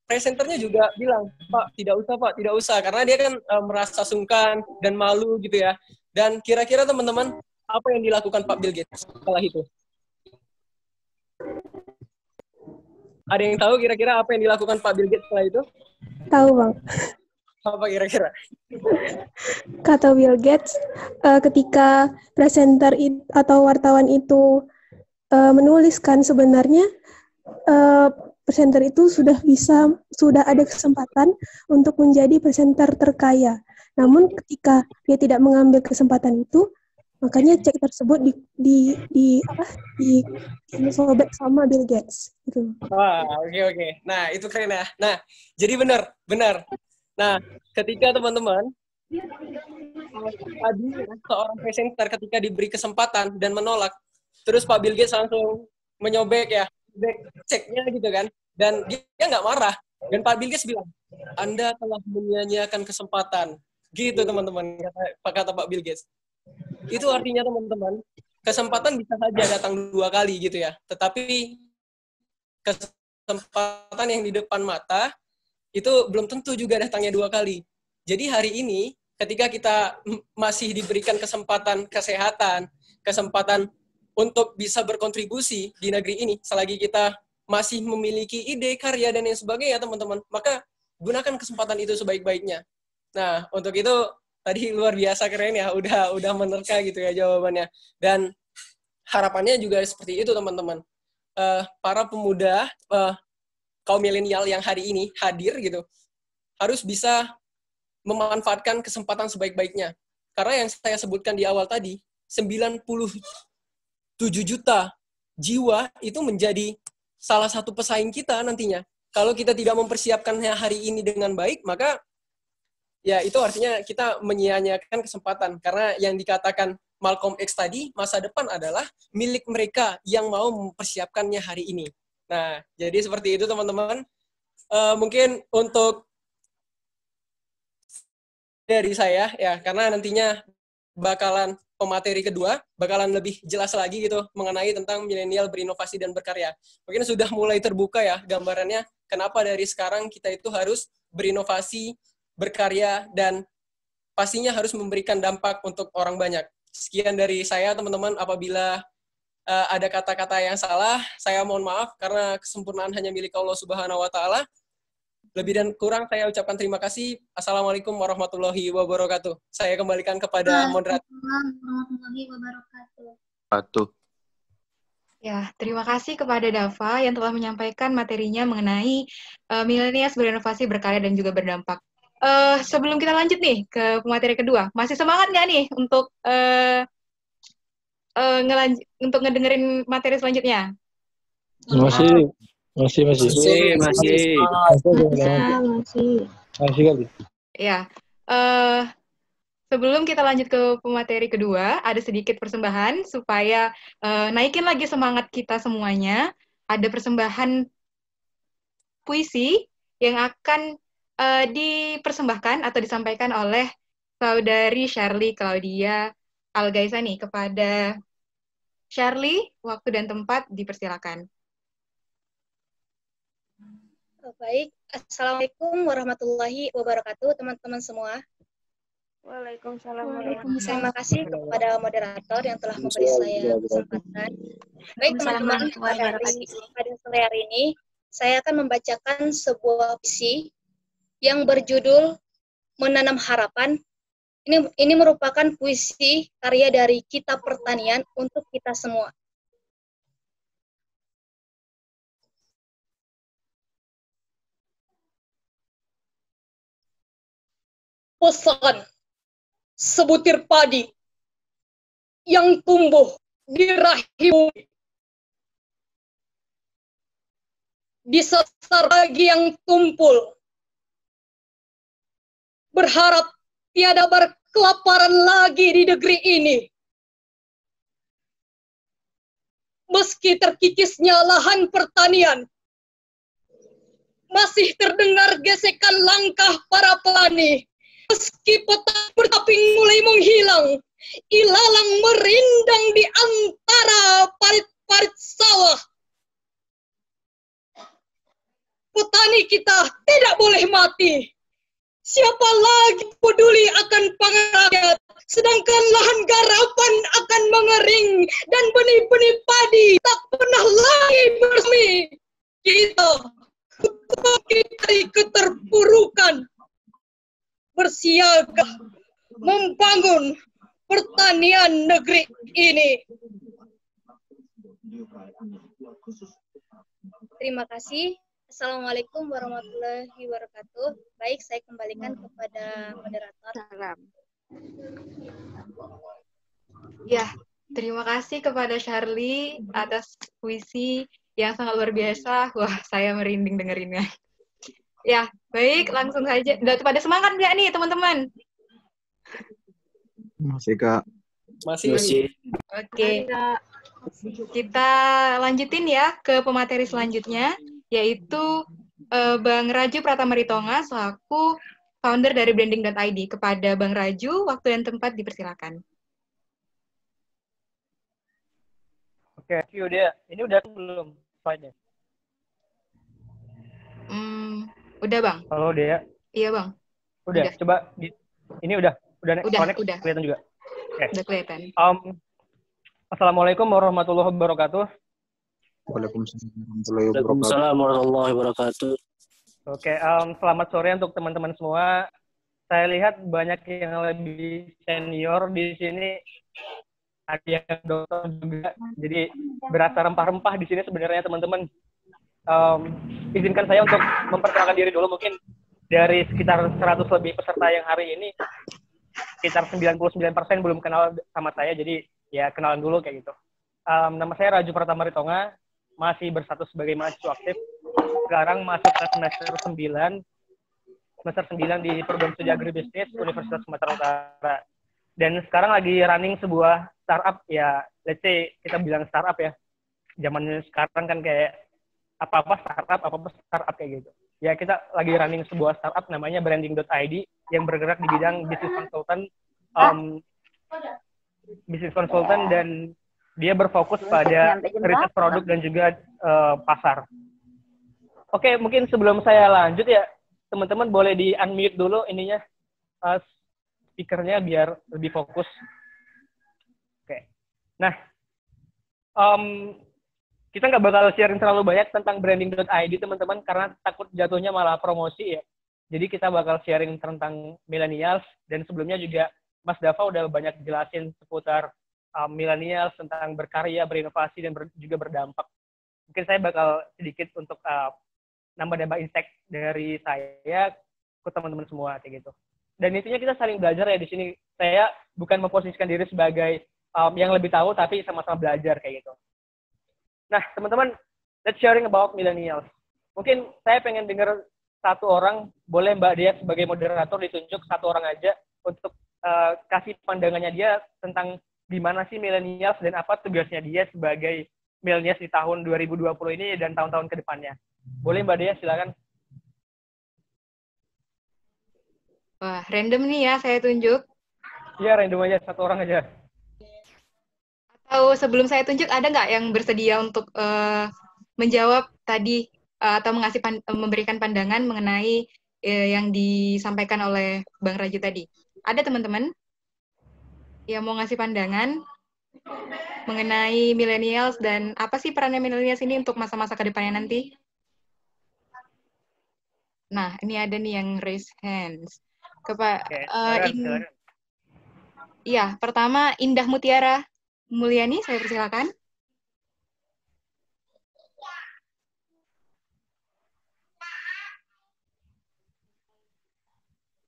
presenternya juga bilang, Pak, tidak usah. Karena dia kan merasa sungkan dan malu gitu ya. Dan kira-kira teman-teman, apa yang dilakukan Pak Bill Gates setelah itu? Ada yang tahu kira-kira apa yang dilakukan Pak Bill Gates setelah itu? Tahu, Bang. Apa kira-kira? Kata Bill Gates, ketika presenter atau wartawan itu menuliskan sebenarnya presenter itu sudah ada kesempatan untuk menjadi presenter terkaya. Namun ketika dia tidak mengambil kesempatan itu, makanya cek tersebut disobek sama Bill Gates gitu. Wah, oke. Nah, itu keren ya. Nah, jadi benar. Nah, ketika teman-teman tadi seorang presenter ketika diberi kesempatan dan menolak, terus Pak Bill Gates langsung menyobek ya, ceknya gitu kan, dan dia nggak marah. Dan Pak Bill Gates bilang, Anda telah menyia-nyiakan kesempatan. Gitu teman-teman, kata Pak Bill Gates. Itu artinya teman-teman, kesempatan bisa saja datang 2 kali gitu ya. Tetapi kesempatan yang di depan mata itu belum tentu juga datangnya 2 kali. Jadi hari ini ketika kita masih diberikan kesempatan kesehatan, kesempatan untuk bisa berkontribusi di negeri ini, selagi kita masih memiliki ide, karya, dan lain sebagainya, teman-teman, maka gunakan kesempatan itu sebaik-baiknya. Nah, untuk itu tadi luar biasa keren ya, udah menerka gitu ya jawabannya. Dan harapannya juga seperti itu, teman-teman. Para pemuda, kaum milenial yang hari ini hadir gitu, harus bisa memanfaatkan kesempatan sebaik-baiknya. Karena yang saya sebutkan di awal tadi, 97 juta jiwa itu menjadi salah satu pesaing kita nantinya. Kalau kita tidak mempersiapkannya hari ini dengan baik, maka ya itu artinya kita menyia-nyiakan kesempatan. Karena yang dikatakan Malcolm X tadi, masa depan adalah milik mereka yang mau mempersiapkannya hari ini. Nah, jadi seperti itu teman-teman. Mungkin untuk dari saya ya, karena nantinya bakalan pemateri kedua, bakalan lebih jelas lagi gitu mengenai tentang milenial berinovasi dan berkarya. Mungkin sudah mulai terbuka ya gambarannya kenapa dari sekarang kita itu harus berinovasi, berkarya, dan pastinya harus memberikan dampak untuk orang banyak. Sekian dari saya teman-teman, apabila ada kata-kata yang salah, saya mohon maaf karena kesempurnaan hanya milik Allah Subhanahu wa taala. Lebih dan kurang saya ucapkan terima kasih. Assalamualaikum warahmatullahi wabarakatuh. Saya kembalikan kepada moderator. Warahmatullahi wabarakatuh. Satu. Ya, terima kasih kepada Dava yang telah menyampaikan materinya mengenai milenials berinovasi, berkarya, dan juga berdampak. Sebelum kita lanjut nih ke materi kedua, masih semangat nggak nih untuk untuk ngedengerin materi selanjutnya? Masih kali. Ya, sebelum kita lanjut ke pemateri kedua, ada sedikit persembahan supaya naikin lagi semangat kita semuanya. Ada persembahan puisi yang akan dipersembahkan atau disampaikan oleh saudari Shirley Claudia Algaisani. Kepada Shirley, waktu dan tempat dipersilakan. Baik, Assalamualaikum warahmatullahi wabarakatuh, teman-teman semua. Waalaikumsalam. Terima kasih kepada moderator yang telah memberi saya kesempatan. Baik teman-teman, pada sore hari ini saya akan membacakan sebuah puisi yang berjudul Menanam Harapan. Ini merupakan puisi karya dari Kitab Pertanian untuk kita semua. Pesan sebutir padi yang tumbuh di rahim, di sesar ragi yang tumpul, berharap tiada berkelaparan lagi di negeri ini. Meski terkikisnya lahan pertanian, masih terdengar gesekan langkah para petani. Meski petani bertaping mulai menghilang, ilalang merindang di antara parit-parit sawah. Petani kita tidak boleh mati. Siapa lagi peduli akan pangan rakyat, sedangkan lahan garapan akan mengering dan benih-benih padi tak pernah lagi bersemi. Kita dari keterpurukan, bersiaga membangun pertanian negeri ini. Terima kasih. Assalamualaikum warahmatullahi wabarakatuh. Baik, saya kembalikan kepada moderator. Ya, terima kasih kepada Shirley atas puisi yang sangat luar biasa. Wah, saya merinding dengerinnya. Ya, baik, langsung saja. Udah pada semangat nggak nih, teman-teman? Masih, Kak. Masih. Oke. Kita lanjutin ya ke pemateri selanjutnya, yaitu Bang Raju Pratamaritonga selaku founder dari branding.id. Kepada Bang Raju, waktu dan tempat dipersilakan. Oke, udah. Ini udah belum slide-nya? Udah, Bang. Halo, Dea. Iya, Bang. Udah. Coba ini udah Udah. kelihatan juga. Oke. Udah kelihatan. Assalamualaikum warahmatullahi wabarakatuh. Waalaikumsalam warahmatullahi wabarakatuh. Oke, selamat sore untuk teman-teman semua. Saya lihat banyak yang lebih senior di sini. Ada yang dokter juga. Jadi berasa rempah-rempah di sini sebenarnya teman-teman. Izinkan saya untuk memperkenalkan diri dulu. Mungkin dari sekitar 100 lebih peserta yang hari ini, sekitar 99% belum kenal sama saya. Jadi ya kenalan dulu kayak gitu. Nama saya Raju Pratamaritonga, masih berstatus sebagai mahasiswa aktif. Sekarang masuk ke semester 9 di Perguruan Studi Agribisnis Universitas Sumatera Utara. Dan sekarang lagi running sebuah startup, ya let's say kita bilang startup ya. Zaman sekarang kan kayak apa-apa startup kayak gitu. Ya kita lagi running sebuah startup namanya branding.id yang bergerak di bidang bisnis konsultan dan dia berfokus pada riset produk dan juga pasar. Oke, mungkin sebelum saya lanjut ya, teman-teman boleh di-unmute dulu ininya, speakernya biar lebih fokus. Oke. Nah, kita nggak bakal sharing terlalu banyak tentang branding.id teman-teman karena takut jatuhnya malah promosi ya. Jadi kita bakal sharing tentang millennials dan sebelumnya juga Mas Dava udah banyak jelasin seputar millennials tentang berkarya, berinovasi dan juga berdampak. Mungkin saya bakal sedikit untuk nambah-nambah insight dari saya ke teman-teman semua kayak gitu. Dan intinya kita saling belajar ya di sini. Saya bukan memposisikan diri sebagai yang lebih tahu tapi sama-sama belajar kayak gitu. Nah, teman-teman, let's sharing about millennials. Mungkin saya pengen dengar satu orang, boleh Mbak Dia sebagai moderator ditunjuk satu orang aja untuk kasih pandangannya dia tentang gimana sih millennials dan apa tugasnya dia sebagai millennials di tahun 2020 ini dan tahun-tahun ke depannya. Boleh Mbak Dia, silakan. Wah, random nih ya saya tunjuk. Iya, random aja, satu orang aja. Atau sebelum saya tunjuk, ada nggak yang bersedia untuk menjawab tadi atau memberikan pandangan mengenai yang disampaikan oleh Bang Raju tadi? Ada teman-teman yang mau ngasih pandangan mengenai millennials dan apa sih perannya millennials ini untuk masa-masa ke depannya nanti? Nah, ini ada nih yang raise hands. Iya, pertama Indah Mutiara Mulyani, saya persilakan.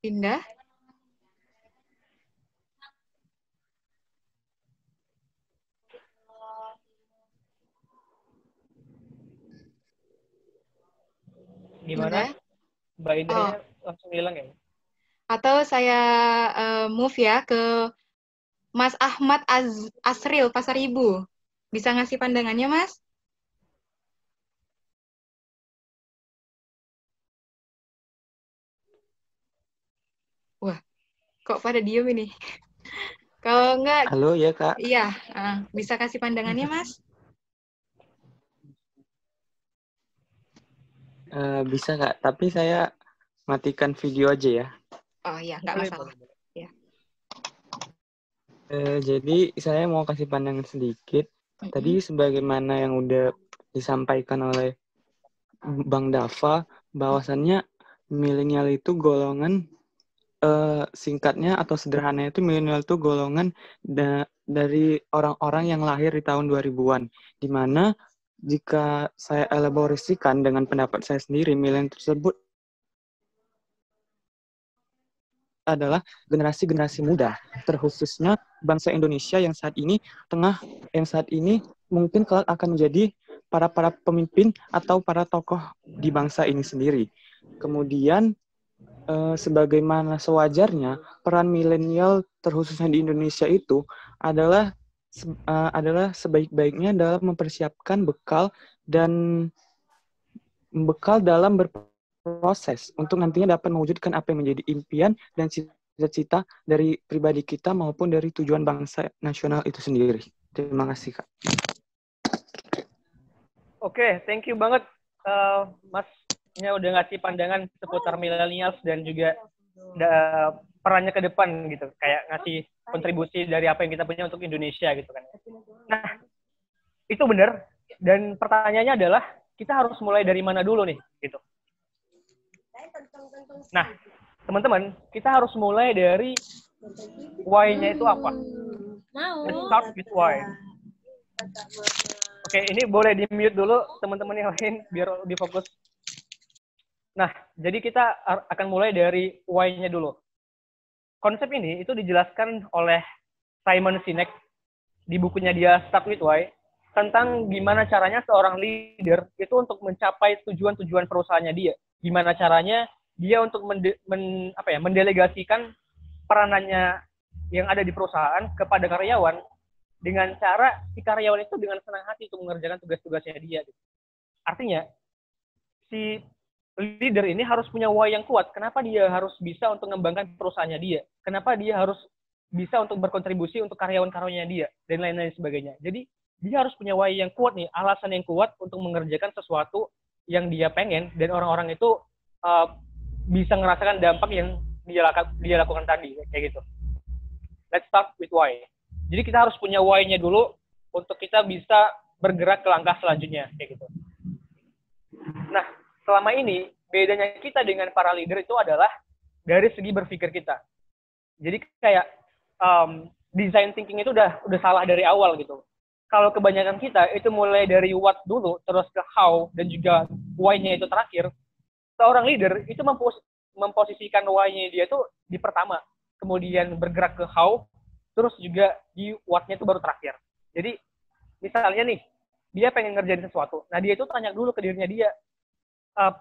Indah. Gimana? Mbak Indah langsung hilang ya? Atau saya move ya ke Mas Ahmad Asril, Pasar Ibu. Bisa ngasih pandangannya, Mas? Wah, kok pada diem ini? Kalau enggak... Halo, ya, Kak. Iya, bisa kasih pandangannya, Mas? Bisa, Kak. Tapi saya matikan video aja ya. Oh iya, nggak masalah. Ya. Jadi saya mau kasih pandangan sedikit. Tadi sebagaimana yang udah disampaikan oleh Bang Dava, bahwasannya milenial itu golongan, singkatnya atau sederhananya itu milenial itu golongan dari orang-orang yang lahir di tahun 2000-an. Di mana jika saya elaborasikan dengan pendapat saya sendiri, milenial tersebut adalah generasi-generasi muda, terkhususnya bangsa Indonesia yang saat ini mungkin kelak akan menjadi para pemimpin atau para tokoh di bangsa ini sendiri. Kemudian sebagaimana sewajarnya peran milenial terkhususnya di Indonesia itu adalah sebaik-baiknya dalam mempersiapkan bekal dalam berproses untuk nantinya dapat mewujudkan apa yang menjadi impian dan cita-cita dari pribadi kita maupun dari tujuan bangsa nasional itu sendiri. Terima kasih, Kak. Oke, thank you banget Masnya udah ngasih pandangan seputar millennials dan juga perannya ke depan gitu, kayak ngasih kontribusi dari apa yang kita punya untuk Indonesia gitu kan. Nah, itu benar. Dan pertanyaannya adalah kita harus mulai dari mana dulu nih gitu. Nah, teman-teman, kita harus mulai dari why-nya itu apa? Let's start with why. Oke, ini boleh di-mute dulu teman-teman yang lain biar difokus. Nah, jadi kita akan mulai dari why-nya dulu. Konsep ini itu dijelaskan oleh Simon Sinek di bukunya dia Start With Why tentang gimana caranya seorang leader itu untuk mencapai tujuan-tujuan perusahaannya dia. Gimana caranya dia untuk mendelegasikan peranannya yang ada di perusahaan kepada karyawan dengan cara si karyawan itu dengan senang hati untuk mengerjakan tugas-tugasnya dia. Artinya, si leader ini harus punya why yang kuat. Kenapa dia harus bisa untuk mengembangkan perusahaannya dia? Kenapa dia harus bisa untuk berkontribusi untuk karyawan-karyawannya dia? Dan lain-lain sebagainya. Jadi, dia harus punya why yang kuat nih, alasan yang kuat untuk mengerjakan sesuatu yang dia pengen, dan orang-orang itu bisa ngerasakan dampak yang dia lakukan tadi, kayak gitu. Let's start with why. Jadi kita harus punya why-nya dulu untuk kita bisa bergerak ke langkah selanjutnya kayak gitu. Nah, selama ini bedanya kita dengan para leader itu adalah dari segi berpikir kita. Jadi kayak design thinking itu udah salah dari awal gitu. Kalau kebanyakan kita itu mulai dari what dulu, terus ke how, dan juga why-nya itu terakhir, seorang leader itu memposisikan why-nya dia tuh di pertama, kemudian bergerak ke how, terus juga di what-nya itu baru terakhir. Jadi, misalnya nih, dia pengen ngerjain sesuatu. Nah, dia itu tanya dulu ke dirinya dia,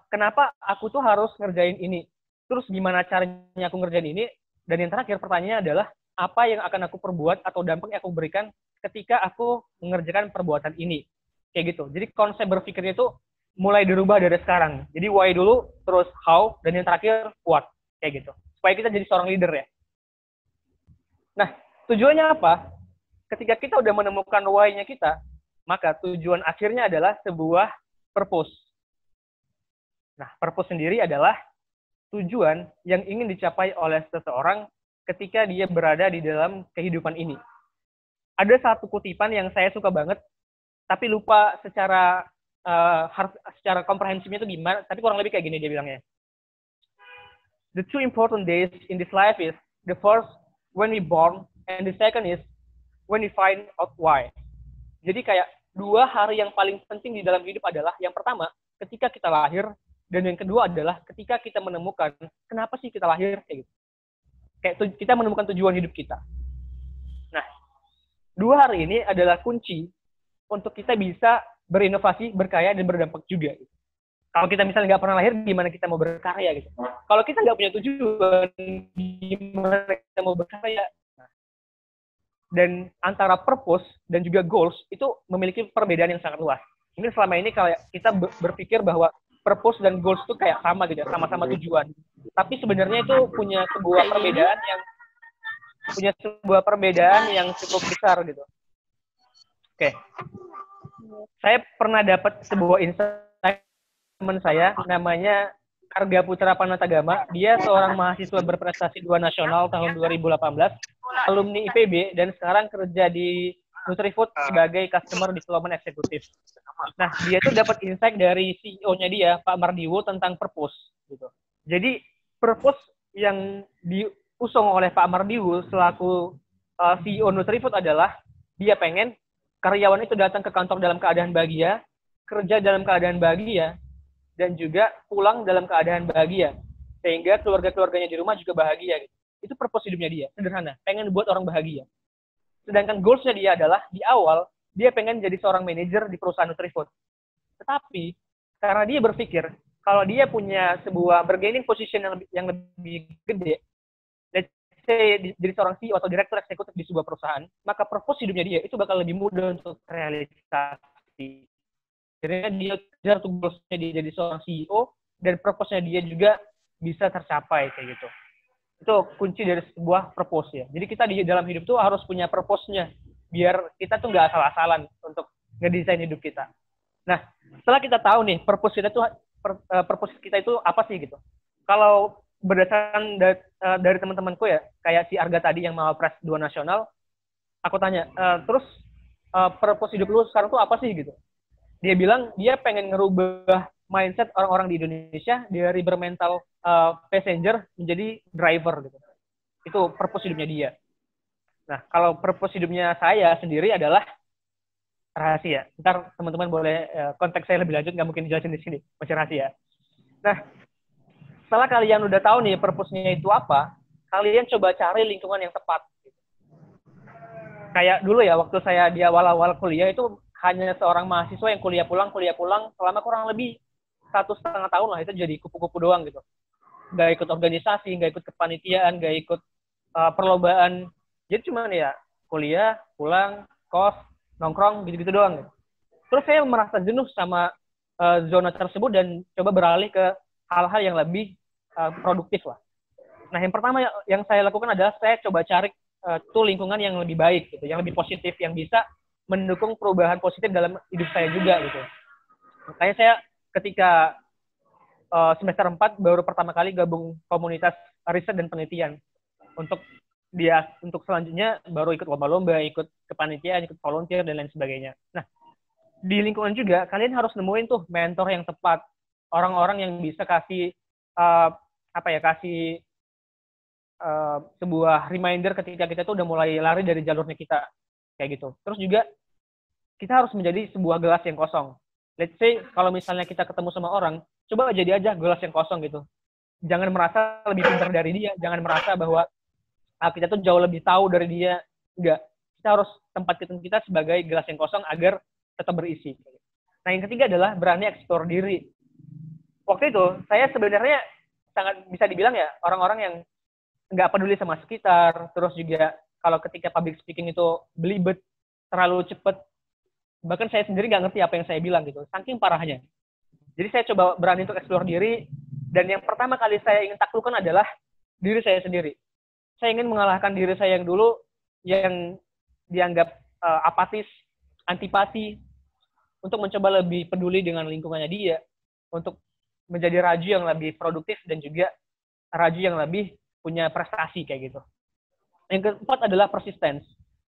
kenapa aku tuh harus ngerjain ini? Terus gimana caranya aku ngerjain ini? Dan yang terakhir pertanyaannya adalah, apa yang akan aku perbuat atau dampak yang aku berikan ketika aku mengerjakan perbuatan ini? Kayak gitu. Jadi konsep berpikirnya itu mulai dirubah dari sekarang. Jadi why dulu, terus how, dan yang terakhir what. Kayak gitu. Supaya kita jadi seorang leader ya. Nah, tujuannya apa? Ketika kita udah menemukan why-nya kita, maka tujuan akhirnya adalah sebuah purpose. Nah, purpose sendiri adalah tujuan yang ingin dicapai oleh seseorang ketika dia berada di dalam kehidupan ini. Ada satu kutipan yang saya suka banget, tapi lupa secara komprehensifnya itu gimana, tapi kurang lebih kayak gini dia bilangnya. The two important days in this life is, the first when we born, and the second is when we find out why. Jadi kayak 2 hari yang paling penting di dalam hidup adalah, yang pertama, ketika kita lahir, dan yang kedua adalah ketika kita menemukan kenapa sih kita lahir, kayak gitu. Kayak kita menemukan tujuan hidup kita. Nah, 2 hari ini adalah kunci untuk kita bisa berinovasi, berkarya, dan berdampak juga. Kalau kita misalnya nggak pernah lahir, gimana kita mau berkarya gitu. Kalau kita nggak punya tujuan, gimana kita mau berkarya. Dan antara purpose dan juga goals itu memiliki perbedaan yang sangat luas. Mungkin selama ini kalau kita berpikir bahwa purpose dan goals itu kayak sama gitu, sama-sama tujuan. Tapi sebenarnya itu punya sebuah perbedaan yang cukup besar gitu. Oke. Saya pernah dapat sebuah insight teman saya, namanya Arga Putra Panatagama. Dia seorang mahasiswa berprestasi 2 nasional tahun 2018, alumni IPB, dan sekarang kerja di Nutrifood sebagai Customer Development Executive. Nah, dia tuh dapat insight dari CEO-nya dia, Pak Mardiwo, tentang purpose. Gitu. Jadi, purpose yang diusung oleh Pak Mardiwo selaku CEO Nutrifood adalah dia pengen karyawan itu datang ke kantor dalam keadaan bahagia, kerja dalam keadaan bahagia, dan juga pulang dalam keadaan bahagia. Sehingga keluarga-keluarganya di rumah juga bahagia. Gitu. Itu purpose hidupnya dia, sederhana. Pengen buat orang bahagia. Sedangkan goals-nya dia adalah, di awal, dia pengen jadi seorang manajer di perusahaan Nutrifood. Tetapi, karena dia berpikir, kalau dia punya sebuah bargaining position yang lebih gede, let's say jadi seorang CEO atau direktur eksekutif di sebuah perusahaan, maka purpose hidupnya dia itu bakal lebih mudah untuk realisasi. Jadi dia kejar tuh goals-nya dia jadi seorang CEO, dan purpose-nya dia juga bisa tercapai, kayak gitu. Itu kunci dari sebuah purpose ya. Jadi kita di dalam hidup tuh harus punya purpose-nya, biar kita tuh nggak asal-asalan untuk ngedesain hidup kita. Nah, setelah kita tahu nih purpose kita itu apa sih gitu. Kalau berdasarkan dari teman-temanku ya, kayak si Arga tadi yang mau Pres 2 nasional, aku tanya, terus purpose hidup lu sekarang tuh apa sih gitu. Dia bilang dia pengen ngerubah mindset orang-orang di Indonesia dari bermental passenger menjadi driver gitu. Itu purpose hidupnya dia. Nah, kalau purpose hidupnya saya sendiri adalah rahasia. Ntar teman-teman boleh konteks saya lebih lanjut, nggak mungkin dijelasin di sini, masih rahasia. Nah, setelah kalian udah tahu nih purpose-nya itu apa, kalian coba cari lingkungan yang tepat. Kayak dulu ya, waktu saya di awal-awal kuliah itu hanya seorang mahasiswa yang kuliah pulang selama kurang lebih 1,5 tahun lah, itu jadi kupu-kupu doang gitu. Nggak ikut organisasi, nggak ikut kepanitiaan, nggak ikut perlombaan. Jadi cuma ya kuliah, pulang, kos, nongkrong, gitu-gitu doang. Gitu. Terus saya merasa jenuh sama zona tersebut dan coba beralih ke hal-hal yang lebih produktif lah. Nah, yang pertama yang saya lakukan adalah saya coba cari tuh lingkungan yang lebih baik, gitu, yang lebih positif, yang bisa mendukung perubahan positif dalam hidup saya juga gitu. Makanya saya ketika semester 4 baru pertama kali gabung komunitas riset dan penelitian. Untuk selanjutnya baru ikut lomba-lomba, ikut kepanitiaan, ikut volunteer dan lain sebagainya. Nah, di lingkungan juga kalian harus nemuin tuh mentor yang tepat, orang-orang yang bisa kasih kasih sebuah reminder ketika kita tuh udah mulai lari dari jalurnya kita kayak gitu. Terus juga kita harus menjadi sebuah gelas yang kosong. Let's say kalau misalnya kita ketemu sama orang, coba jadi aja gelas yang kosong gitu. Jangan merasa lebih pintar dari dia, jangan merasa bahwa kita tuh jauh lebih tahu dari dia. Enggak. Kita harus tempatkan kita sebagai gelas yang kosong agar tetap berisi. Nah, yang ketiga adalah berani eksplor diri. Waktu itu, saya sebenarnya sangat bisa dibilang ya, orang-orang yang nggak peduli sama sekitar, terus juga kalau ketika public speaking itu belibet, terlalu cepet, bahkan saya sendiri nggak ngerti apa yang saya bilang gitu, saking parahnya. Jadi saya coba berani untuk eksplor diri, dan yang pertama kali saya ingin taklukkan adalah diri saya sendiri. Saya ingin mengalahkan diri saya yang dulu, yang dianggap apatis, antipati, untuk mencoba lebih peduli dengan lingkungannya dia, untuk menjadi raju yang lebih produktif dan juga raju yang lebih punya prestasi kayak gitu. Yang keempat adalah persistence.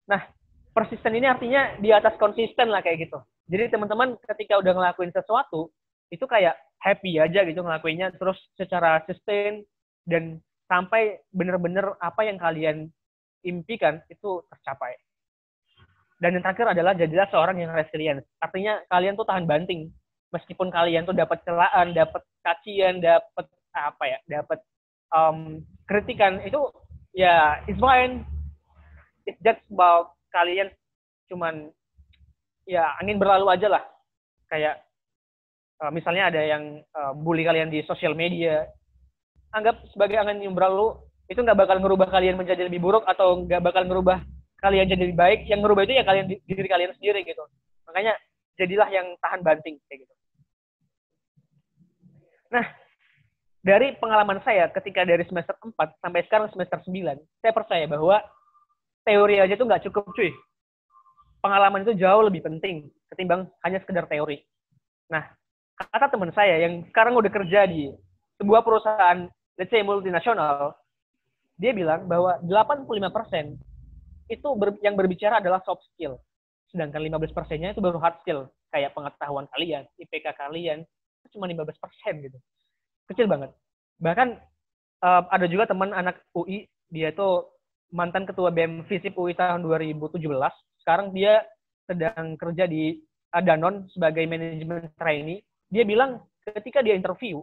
Nah, persisten ini artinya di atas konsisten lah kayak gitu. Jadi teman-teman ketika udah ngelakuin sesuatu, itu kayak happy aja gitu ngelakuinnya, terus secara sustain, dan sampai bener-bener apa yang kalian impikan itu tercapai. Dan yang terakhir adalah jadilah seorang yang resilient. Artinya kalian tuh tahan banting. Meskipun kalian tuh dapat celaan, dapat cacian, dapat kritikan, itu ya it's fine. It's just about kalian cuman ya angin berlalu aja lah. Kayak misalnya ada yang bully kalian di sosial media, anggap sebagai angin yang berlalu. Itu nggak bakal ngerubah kalian menjadi lebih buruk atau nggak bakal ngerubah kalian jadi lebih baik. Yang ngerubah itu ya diri kalian sendiri gitu. Makanya jadilah yang tahan banting kayak gitu. Nah, dari pengalaman saya ketika dari semester 4 sampai sekarang semester 9, saya percaya bahwa teori aja tuh nggak cukup, cuy. Pengalaman itu jauh lebih penting ketimbang hanya sekedar teori. Nah, kata teman saya yang sekarang udah kerja di sebuah perusahaan, let's say multinasional, dia bilang bahwa 85% itu yang berbicara adalah soft skill. Sedangkan 15%-nya itu baru hard skill. Kayak pengetahuan kalian, IPK kalian, itu cuma 15% gitu. Kecil banget. Bahkan ada juga teman anak UI, dia itu mantan ketua BEM FISIP UI tahun 2017. Sekarang dia sedang kerja di Danone sebagai manajemen trainee. Dia bilang ketika dia interview,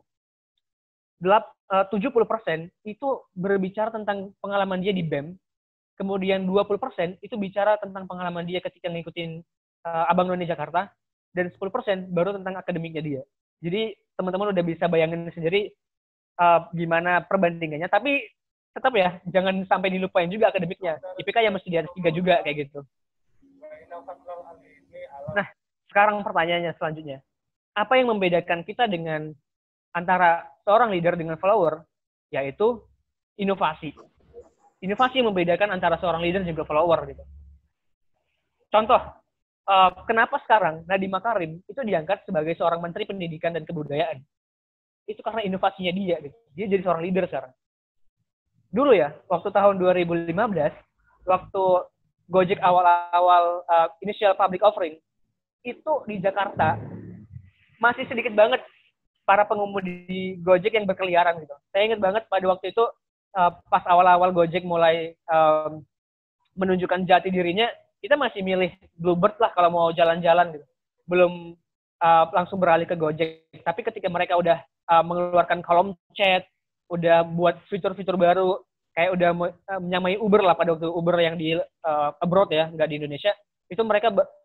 70% itu berbicara tentang pengalaman dia di BEM. Kemudian 20% itu bicara tentang pengalaman dia ketika ngikutin Abang None Jakarta. Dan 10% baru tentang akademiknya dia. Jadi teman-teman udah bisa bayangin sendiri gimana perbandingannya. Tapi tetap ya, jangan sampai dilupain juga akademiknya. IPK yang mesti di atas 3 juga kayak gitu. Nah, sekarang pertanyaannya selanjutnya. Apa yang membedakan kita dengan antara seorang leader dengan follower? Yaitu inovasi. Inovasi yang membedakan antara seorang leader dan juga follower gitu. Contoh, kenapa sekarang Nadiem Makarim itu diangkat sebagai seorang Menteri Pendidikan dan Kebudayaan? Itu karena inovasinya dia. Gitu. Dia jadi seorang leader sekarang. Dulu ya, waktu tahun 2015, waktu Gojek awal-awal initial public offering, itu di Jakarta masih sedikit banget para pengemudi Gojek yang berkeliaran gitu. Saya ingat banget pada waktu itu pas awal-awal Gojek mulai menunjukkan jati dirinya, kita masih milih Bluebird lah kalau mau jalan-jalan gitu. Belum langsung beralih ke Gojek. Tapi ketika mereka udah mengeluarkan kolom chat, udah buat fitur-fitur baru, kayak udah menyamai Uber lah pada waktu Uber yang di abroad ya, nggak di Indonesia, itu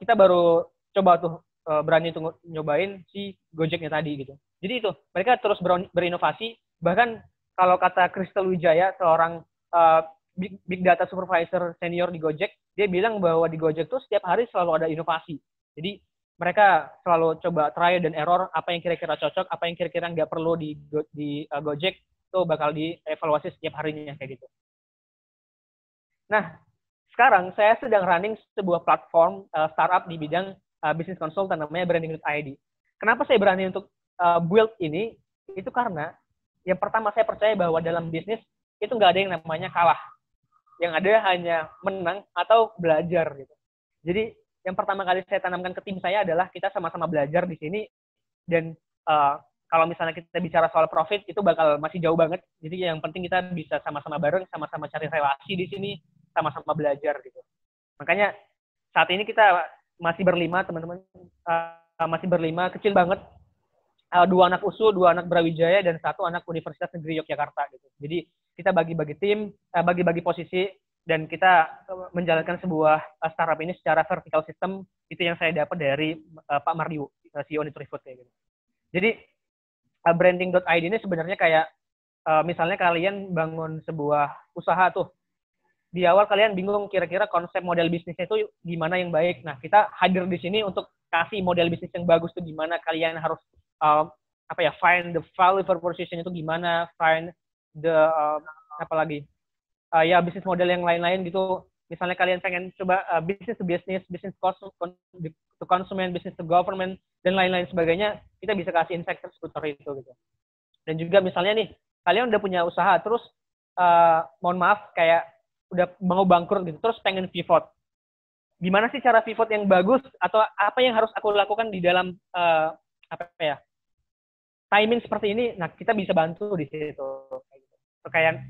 kita baru coba tuh berani tuh nyobain si Gojeknya tadi gitu. Jadi itu, mereka terus berinovasi, bahkan kalau kata Crystal Wijaya, seorang big data supervisor senior di Gojek, dia bilang bahwa di Gojek tuh setiap hari selalu ada inovasi. Jadi mereka selalu coba trial dan error, apa yang kira-kira cocok, apa yang kira-kira nggak perlu di Gojek, itu bakal dievaluasi setiap harinya kayak gitu. Nah, sekarang saya sedang running sebuah platform startup di bidang business consultant namanya Branding.id. Kenapa saya berani untuk build ini? Itu karena yang pertama saya percaya bahwa dalam bisnis itu nggak ada yang namanya kalah. Yang ada hanya menang atau belajar gitu. Jadi yang pertama kali saya tanamkan ke tim saya adalah kita sama-sama belajar di sini, dan kalau misalnya kita bicara soal profit itu bakal masih jauh banget. Jadi yang penting kita bisa sama-sama bareng, sama-sama cari relasi di sini, sama-sama belajar gitu. Makanya saat ini kita masih berlima, teman-teman, masih berlima, kecil banget. 2 anak USU, 2 anak Brawijaya, dan 1 anak Universitas Negeri Yogyakarta gitu. Jadi kita bagi-bagi tim, bagi-bagi posisi, dan kita menjalankan sebuah startup ini secara vertical system. Itu yang saya dapat dari Pak Mardiu, CEO Nutrifood kayak gitu. Jadi branding.id ini sebenarnya kayak misalnya kalian bangun sebuah usaha tuh. Di awal kalian bingung kira-kira konsep model bisnisnya itu gimana yang baik. Nah, kita hadir di sini untuk kasih model bisnis yang bagus tuh gimana, kalian harus find the value proposition itu gimana, find the bisnis model yang lain-lain gitu. Misalnya kalian pengen coba bisnis to business, bisnis to consumer, bisnis to government, dan lain-lain sebagainya, kita bisa kasih insight seputar itu gitu. Dan juga misalnya nih, kalian udah punya usaha, terus mohon maaf kayak udah mau bangkrut gitu, terus pengen pivot. Gimana sih cara pivot yang bagus, atau apa yang harus aku lakukan di dalam timing seperti ini? Nah, kita bisa bantu di situ. Kayak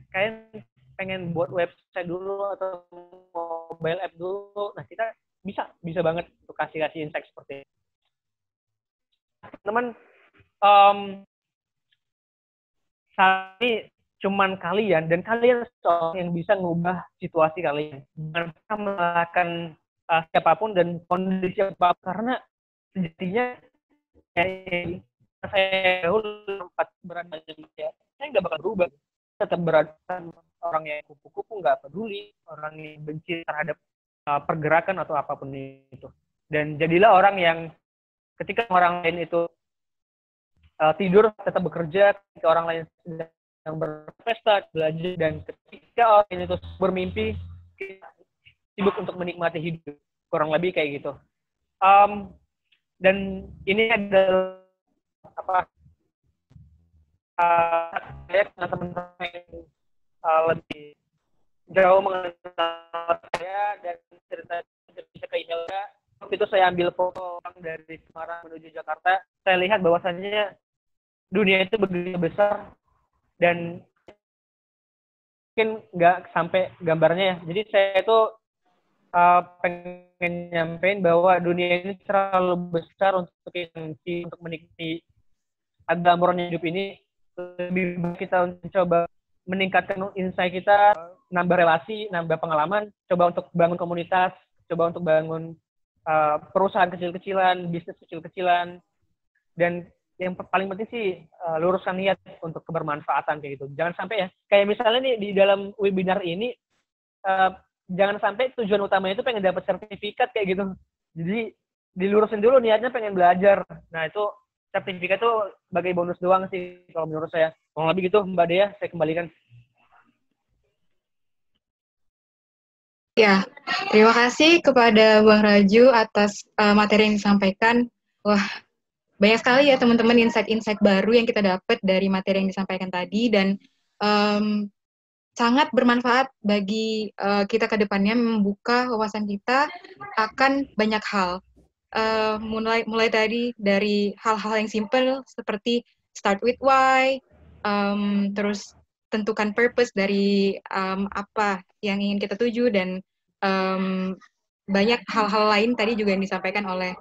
pengen buat website dulu atau mobile app dulu, nah kita bisa banget untuk kasih insight seperti itu. Teman, saat ini cuman kalian dan kalian yang bisa ngubah situasi kalian. Jangan pernah menyalahkan siapapun dan kondisi apapun, karena sejatinya saya dahulu berat badan saya nggak bakal berubah, tetap berat. Orang yang kupu-kupu nggak peduli, orang yang benci terhadap pergerakan atau apapun itu. Dan jadilah orang yang ketika orang lain itu tidur tetap bekerja, ketika orang lain sedang berpesta belajar, dan ketika orang lain itu bermimpi sibuk untuk menikmati hidup, kurang lebih kayak gitu. Dan ini adalah saya teman-teman lebih jauh mengenal saya dan cerita ke Imelda. Waktu itu saya ambil foto dari Semarang menuju Jakarta. Saya lihat bahwasannya dunia itu begitu besar dan mungkin nggak sampai gambarnya ya. Jadi saya itu pengen nyampein bahwa dunia ini terlalu besar untuk menikmati agama hidup ini. Lebih baik kita mencoba meningkatkan insight kita, nambah relasi, nambah pengalaman, coba untuk bangun komunitas, coba untuk bangun perusahaan kecil-kecilan, bisnis kecil-kecilan, dan yang paling penting sih luruskan niat untuk kebermanfaatan kayak gitu. Jangan sampai ya, kayak misalnya nih di dalam webinar ini, jangan sampai tujuan utamanya itu pengen dapat sertifikat kayak gitu. Jadi dilurusin dulu niatnya pengen belajar. Nah itu sertifikat itu sebagai bonus doang sih kalau menurut saya. Kurang lebih gitu, Mbak Dea, saya kembalikan. Ya, terima kasih kepada Bang Raju atas materi yang disampaikan. Wah, banyak sekali ya teman-teman insight-insight baru yang kita dapat dari materi yang disampaikan tadi, dan sangat bermanfaat bagi kita ke depannya, membuka wawasan kita akan banyak hal. Mulai tadi dari hal-hal yang simple seperti start with why, terus tentukan purpose dari apa yang ingin kita tuju, dan banyak hal-hal lain tadi juga yang disampaikan oleh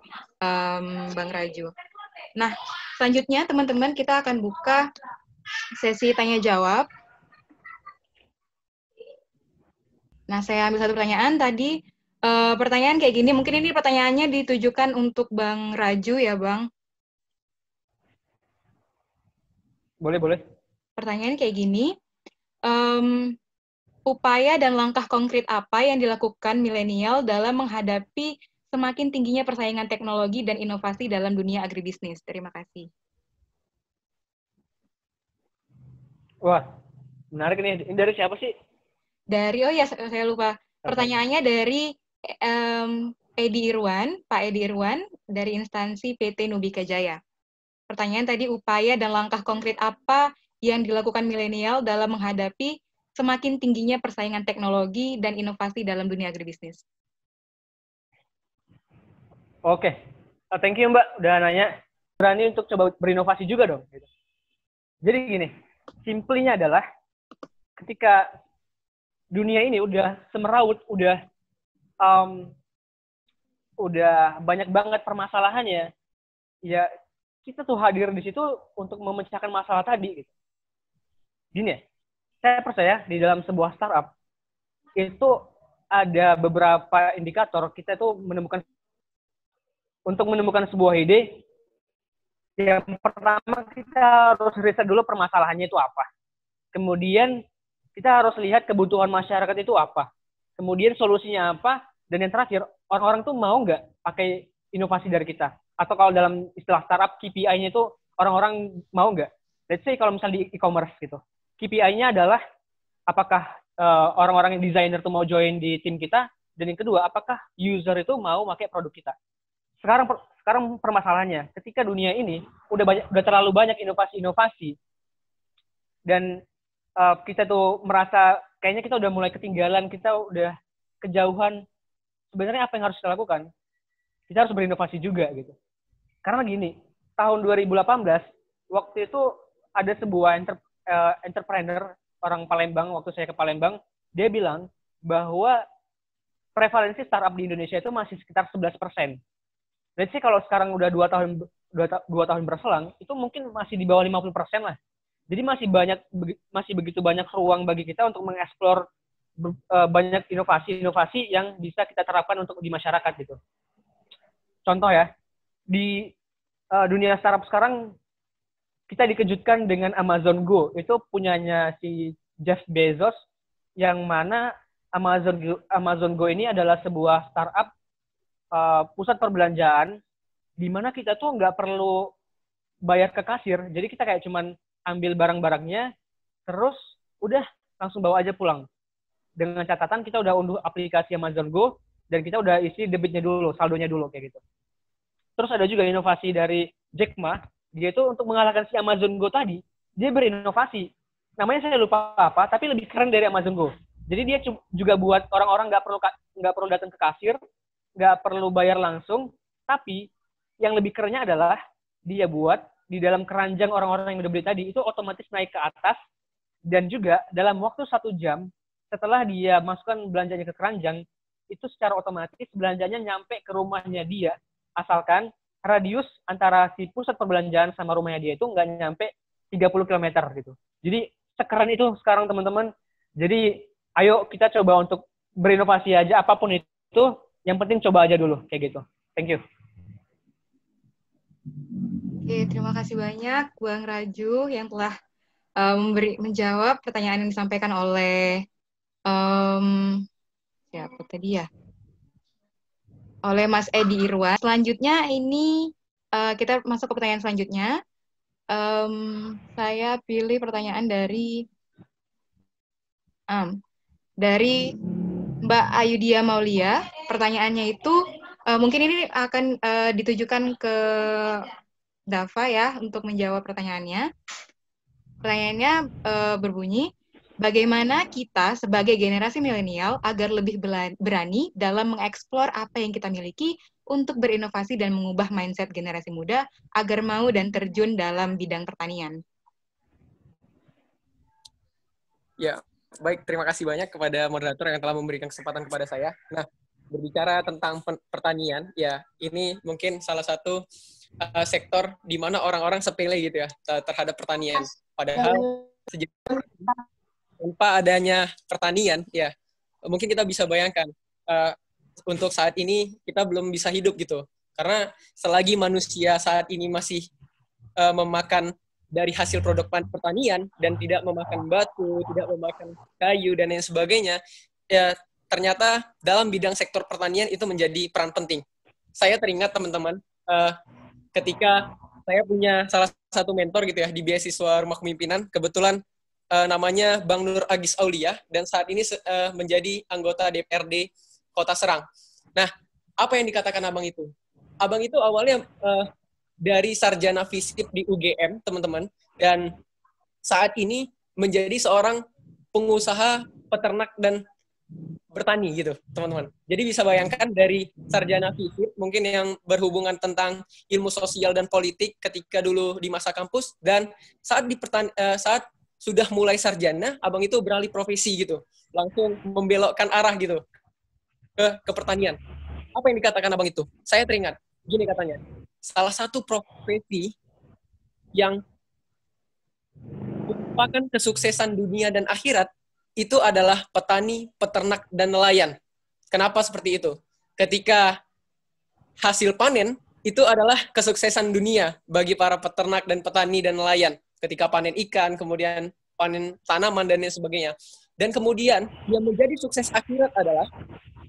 Bang Raju. Nah, selanjutnya teman-teman kita akan buka sesi tanya jawab. Nah, saya ambil satu pertanyaan tadi. Pertanyaan kayak gini, mungkin ini pertanyaannya ditujukan untuk Bang Raju ya, Bang? Boleh. Pertanyaan kayak gini, upaya dan langkah konkret apa yang dilakukan milenial dalam menghadapi semakin tingginya persaingan teknologi dan inovasi dalam dunia agribisnis? Terima kasih. Wah, menarik nih. Ini dari siapa sih? Dari, saya lupa. Pertanyaannya dari Edi Irwan, Pak Edi Irwan, dari instansi PT Nubika Jaya. Pertanyaan tadi, upaya dan langkah konkret apa yang dilakukan milenial dalam menghadapi semakin tingginya persaingan teknologi dan inovasi dalam dunia agribisnis? Oke. Thank you Mbak udah nanya. Berani untuk coba berinovasi juga dong. Gitu. Jadi gini, simpelnya adalah ketika dunia ini udah semeraut, udah banyak banget permasalahannya, ya kita tuh hadir di situ untuk memecahkan masalah tadi. Gitu. Gini ya, saya percaya di dalam sebuah startup itu ada beberapa indikator kita tuh menemukan sebuah ide. Yang pertama kita harus riset dulu permasalahannya itu apa. Kemudian kita harus lihat kebutuhan masyarakat itu apa. Kemudian solusinya apa. Dan yang terakhir, orang-orang tuh mau nggak pakai inovasi dari kita. Atau kalau dalam istilah startup, KPI-nya itu orang-orang mau nggak. Let's say kalau misalnya di e-commerce gitu. KPI-nya adalah apakah orang-orang yang desainer tuh mau join di tim kita. Dan yang kedua, apakah user itu mau pakai produk kita. Sekarang permasalahannya, ketika dunia ini udah terlalu banyak inovasi-inovasi dan kita tuh merasa kayaknya kita udah mulai ketinggalan, kita udah kejauhan. Sebenarnya apa yang harus kita lakukan? Kita harus berinovasi juga gitu. Karena gini, tahun 2018 waktu itu ada sebuah entrepreneur orang Palembang, waktu saya ke Palembang, dia bilang bahwa prevalensi startup di Indonesia itu masih sekitar 11%. Let's say kalau sekarang udah 2 tahun berselang, itu mungkin masih di bawah 50% lah. Jadi masih begitu banyak ruang bagi kita untuk mengeksplor banyak inovasi yang bisa kita terapkan untuk di masyarakat gitu. Contoh ya, di dunia startup sekarang kita dikejutkan dengan Amazon Go. Itu punyanya si Jeff Bezos, yang mana Amazon Go ini adalah sebuah startup pusat perbelanjaan di mana kita tuh nggak perlu bayar ke kasir, jadi kita kayak cuman ambil barang-barangnya terus udah langsung bawa aja pulang. Dengan catatan kita udah unduh aplikasi Amazon Go dan kita udah isi debitnya dulu, saldonya dulu kayak gitu. Terus ada juga inovasi dari Jack Ma, dia itu untuk mengalahkan si Amazon Go tadi, dia berinovasi. Namanya saya lupa apa, tapi lebih keren dari Amazon Go. Jadi dia juga buat orang-orang nggak perlu datang ke kasir, nggak perlu bayar langsung, tapi yang lebih kerennya adalah dia buat di dalam keranjang orang-orang yang udah beli tadi, itu otomatis naik ke atas, dan juga dalam waktu 1 jam, setelah dia masukkan belanjanya ke keranjang, itu secara otomatis belanjanya nyampe ke rumahnya dia, asalkan radius antara si pusat perbelanjaan sama rumahnya dia itu nggak nyampe 30 km gitu. Jadi sekeren itu sekarang teman-teman. Jadi ayo kita coba untuk berinovasi aja, apapun itu, yang penting coba aja dulu, kayak gitu. Thank you. Oke, terima kasih banyak Bang Raju yang telah menjawab pertanyaan yang disampaikan oleh siapa tadi ya? Oleh Mas Edi Irwan. Selanjutnya ini kita masuk ke pertanyaan selanjutnya. Saya pilih pertanyaan dari Mbak Ayudia Maulia. Pertanyaannya itu mungkin ini akan ditujukan ke Dava ya untuk menjawab pertanyaannya. Pertanyaannya berbunyi, bagaimana kita sebagai generasi milenial agar lebih berani dalam mengeksplor apa yang kita miliki untuk berinovasi dan mengubah mindset generasi muda agar mau dan terjun dalam bidang pertanian? Ya, baik. Terima kasih banyak kepada moderator yang telah memberikan kesempatan kepada saya. Nah, berbicara tentang pertanian, ya ini mungkin salah satu sektor di mana orang-orang sepele gitu ya terhadap pertanian. Padahal tanpa adanya pertanian, ya mungkin kita bisa bayangkan untuk saat ini kita belum bisa hidup gitu. Karena selagi manusia saat ini masih memakan dari hasil produk pertanian dan tidak memakan batu, tidak memakan kayu dan lain sebagainya, ya ternyata dalam bidang sektor pertanian itu menjadi peran penting. Saya teringat teman-teman ketika saya punya salah satu mentor gitu ya di beasiswa Rumah Kepemimpinan, kebetulan namanya Bang Nur Agis Aulia dan saat ini menjadi anggota DPRD Kota Serang. Nah, apa yang dikatakan abang itu? Abang itu awalnya dari sarjana fisip di UGM, teman-teman, dan saat ini menjadi seorang pengusaha peternak dan bertani gitu, teman-teman. Jadi bisa bayangkan dari sarjana FISIP mungkin yang berhubungan tentang ilmu sosial dan politik ketika dulu di masa kampus, dan saat saat sudah mulai sarjana, abang itu beralih profesi gitu, langsung membelokkan arah gitu ke pertanian. Apa yang dikatakan abang itu? Saya teringat, gini katanya, salah satu profesi yang merupakan kesuksesan dunia dan akhirat itu adalah petani, peternak, dan nelayan. Kenapa seperti itu? Ketika hasil panen, itu adalah kesuksesan dunia bagi para peternak dan petani dan nelayan. Ketika panen ikan, kemudian panen tanaman, dan lain sebagainya. Dan kemudian, yang menjadi sukses akhirat adalah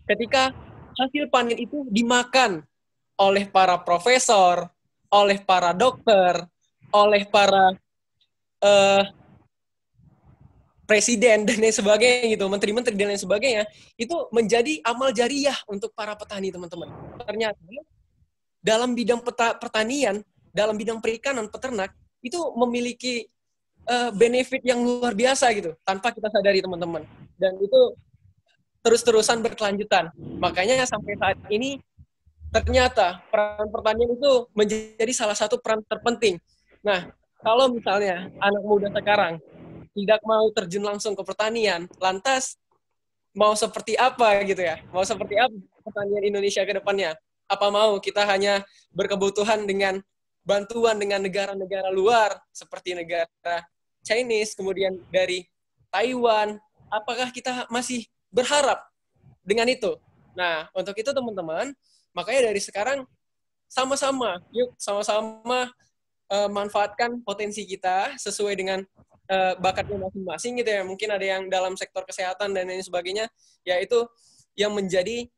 ketika hasil panen itu dimakan oleh para profesor, oleh para dokter, oleh para presiden dan lain sebagainya gitu, menteri-menteri dan lain sebagainya, itu menjadi amal jariah untuk para petani, teman-teman. Ternyata dalam bidang pertanian, dalam bidang perikanan, peternak, itu memiliki benefit yang luar biasa gitu, tanpa kita sadari, teman-teman. Dan itu terus-terusan berkelanjutan. Makanya sampai saat ini, ternyata peran pertanian itu menjadi salah satu peran terpenting. Nah, kalau misalnya anak muda sekarang tidak mau terjun langsung ke pertanian, lantas mau seperti apa gitu ya? Mau seperti apa pertanian Indonesia ke depannya? Apa mau kita hanya berkebutuhan dengan bantuan dengan negara-negara luar, seperti negara Chinese, kemudian dari Taiwan? Apakah kita masih berharap dengan itu? Nah, untuk itu teman-teman, makanya dari sekarang yuk sama-sama manfaatkan potensi kita sesuai dengan bakatnya masing-masing gitu ya. Mungkin ada yang dalam sektor kesehatan dan lain sebagainya, yaitu yang menjadi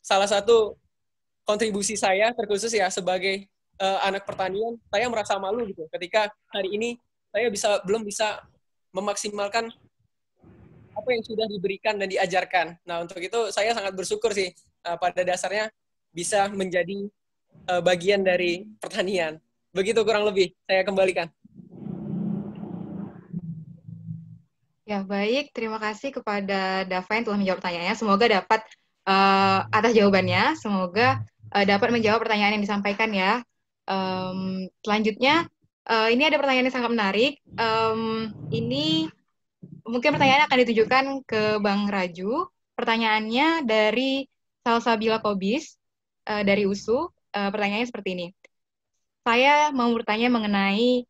salah satu kontribusi saya terkhusus ya sebagai anak pertanian. Saya merasa malu gitu ketika hari ini saya belum bisa memaksimalkan apa yang sudah diberikan dan diajarkan. Nah, untuk itu saya sangat bersyukur sih pada dasarnya bisa menjadi bagian dari pertanian. Begitu kurang lebih saya kembalikan. Ya, baik. Terima kasih kepada Dava yang telah menjawab pertanyaannya. Semoga dapat atas jawabannya. Semoga dapat menjawab pertanyaan yang disampaikan ya. Selanjutnya, ini ada pertanyaan yang sangat menarik. Ini mungkin pertanyaannya akan ditujukan ke Bang Raju. Pertanyaannya dari Salsabila Kobis dari USU. Pertanyaannya seperti ini. Saya mau bertanya mengenai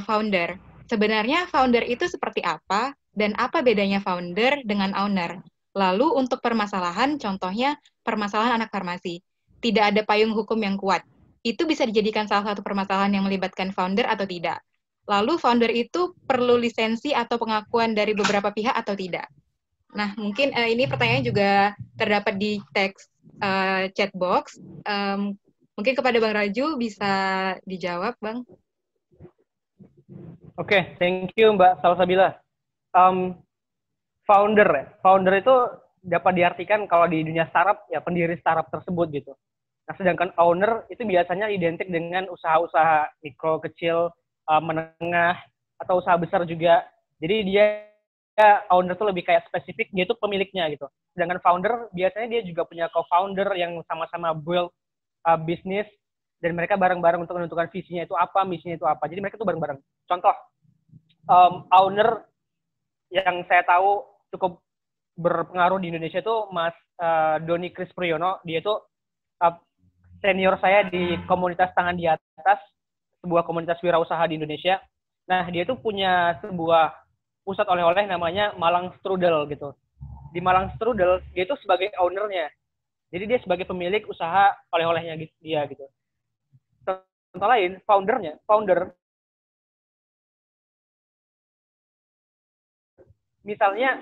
founder. Sebenarnya founder itu seperti apa, dan apa bedanya founder dengan owner? Lalu untuk permasalahan, contohnya permasalahan anak farmasi. Tidak ada payung hukum yang kuat. Itu bisa dijadikan salah satu permasalahan yang melibatkan founder atau tidak? Lalu founder itu perlu lisensi atau pengakuan dari beberapa pihak atau tidak? Nah, mungkin ini pertanyaan juga terdapat di teks chat box. Mungkin kepada Bang Raju bisa dijawab, Bang. Oke, thank you Mbak Salsabila. Founder itu dapat diartikan kalau di dunia startup ya pendiri startup tersebut gitu. Nah, sedangkan owner itu biasanya identik dengan usaha-usaha mikro, kecil, menengah, atau usaha besar juga. Jadi dia owner itu lebih kayak spesifik, dia itu pemiliknya gitu. Sedangkan founder biasanya dia juga punya co-founder yang sama-sama build bisnis, dan mereka bareng-bareng untuk menentukan visinya itu apa, misinya itu apa. Jadi mereka tuh bareng-bareng. Contoh, owner yang saya tahu cukup berpengaruh di Indonesia itu Mas Doni Krispriyono. Dia itu senior saya di komunitas Tangan di Atas, sebuah komunitas wirausaha di Indonesia. Nah, dia itu punya sebuah pusat oleh-oleh namanya Malang Strudel gitu. Di Malang Strudel, dia itu sebagai ownernya. Jadi dia sebagai pemilik usaha oleh-olehnya dia gitu. Contoh lain, founder misalnya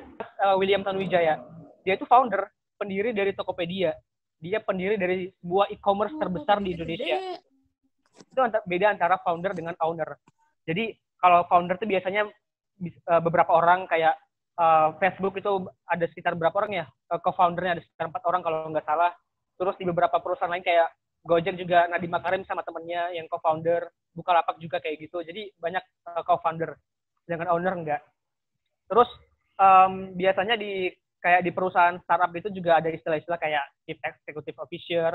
William Tanuwijaya, dia itu founder, pendiri dari Tokopedia. Dia pendiri dari sebuah e-commerce terbesar di Indonesia. Itu beda antara founder dengan owner. Jadi kalau founder itu biasanya beberapa orang, kayak Facebook itu ada sekitar berapa orang ya? Co-foundernya ada sekitar 4 orang kalau nggak salah. Terus di beberapa perusahaan lain kayak Gojek juga Nadiem Makarim sama temennya yang co-founder. Bukalapak juga kayak gitu. Jadi banyak co-founder. Sedangkan owner enggak. Terus biasanya di kayak di perusahaan startup itu juga ada istilah-istilah kayak Chief Executive Officer,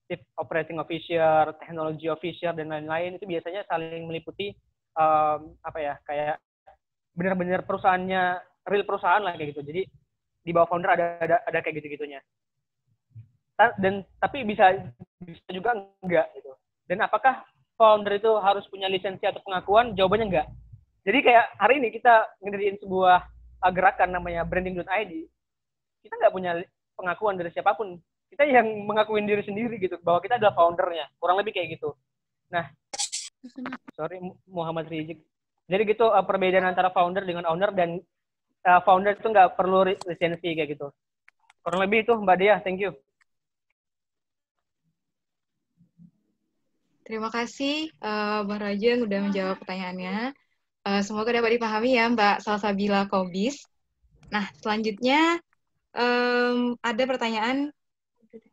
Chief Operating Officer, Technology Officer, dan lain-lain. Itu biasanya saling meliputi kayak benar-benar perusahaannya, real perusahaan lah kayak gitu. Jadi di bawah founder ada kayak gitu-gitunya. Dan tapi bisa juga enggak gitu. Dan apakah founder itu harus punya lisensi atau pengakuan? Jawabannya enggak. Jadi kayak hari ini kita ngediriin sebuah gerakan namanya branding.id. Kita nggak punya pengakuan dari siapapun. Kita yang mengakuin diri sendiri gitu, bahwa kita adalah foundernya. Kurang lebih kayak gitu. Nah, sorry Muhammad Rizik. Jadi gitu perbedaan antara founder dengan owner, dan founder itu nggak perlu lisensi kayak gitu. Kurang lebih itu Mbak Dia, thank you. Terima kasih Bang Raja yang udah menjawab pertanyaannya. Semoga dapat dipahami ya Mbak Salsabila Kobis. Nah, selanjutnya ada pertanyaan.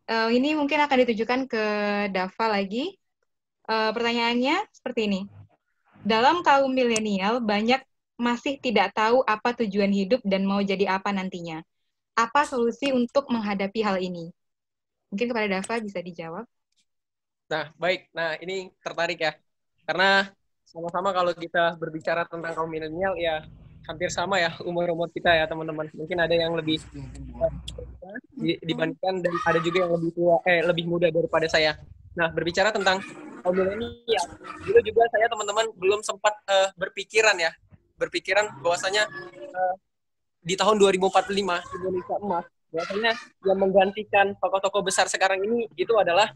Ini mungkin akan ditujukan ke Dava lagi. Pertanyaannya seperti ini. Dalam kaum milenial, banyak masih tidak tahu apa tujuan hidup dan mau jadi apa nantinya. Apa solusi untuk menghadapi hal ini? Mungkin kepada Dava bisa dijawab. Nah, baik. Nah, ini tertarik ya. Karena sama-sama kalau kita berbicara tentang kaum milenial, ya hampir sama ya umur-umur kita ya, teman-teman. Mungkin ada yang lebih dibandingkan, dan ada juga yang lebih tua, lebih muda daripada saya. Nah, berbicara tentang kaum milenial, dulu juga saya, teman-teman, belum sempat berpikiran bahwasanya di tahun 2045 Indonesia emas, bahwasanya yang menggantikan tokoh-tokoh besar sekarang ini itu adalah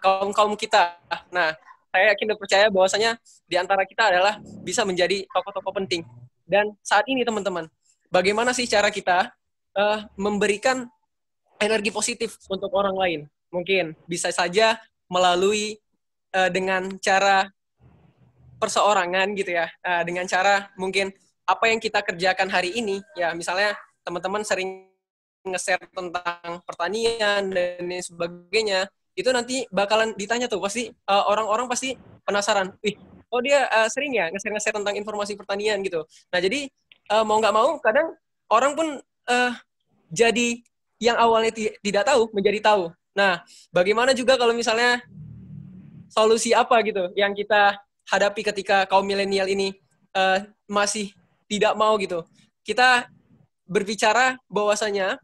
kaum kita. Nah, saya yakin dan percaya bahwasanya di antara kita adalah bisa menjadi tokoh-tokoh penting. Dan saat ini, teman-teman, bagaimana sih cara kita memberikan energi positif untuk orang lain? Mungkin bisa saja melalui dengan cara perseorangan gitu ya, dengan cara mungkin apa yang kita kerjakan hari ini, ya misalnya teman-teman sering nge-share tentang pertanian dan lain sebagainya, itu nanti bakalan ditanya tuh, pasti orang-orang pasti penasaran, oh dia sering ya nge-share tentang informasi pertanian gitu. Nah jadi mau nggak mau kadang orang pun jadi yang awalnya tidak tahu menjadi tahu. Nah bagaimana juga kalau misalnya solusi apa gitu yang kita hadapi ketika kaum milenial ini masih tidak mau gitu. Kita berbicara bahwasanya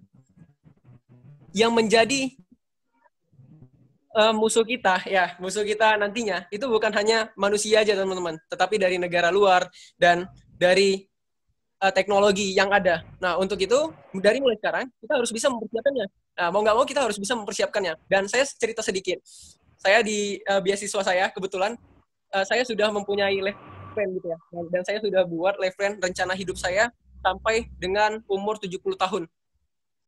yang menjadi musuh kita nantinya itu bukan hanya manusia aja, teman-teman, tetapi dari negara luar dan dari teknologi yang ada. Nah, untuk itu dari mulai sekarang kita harus bisa mempersiapkannya. Nah, mau nggak mau kita harus bisa mempersiapkannya. Dan saya cerita sedikit. Saya di beasiswa saya kebetulan saya sudah mempunyai life plan gitu ya. Dan saya sudah buat life plan rencana hidup saya sampai dengan umur 70 tahun.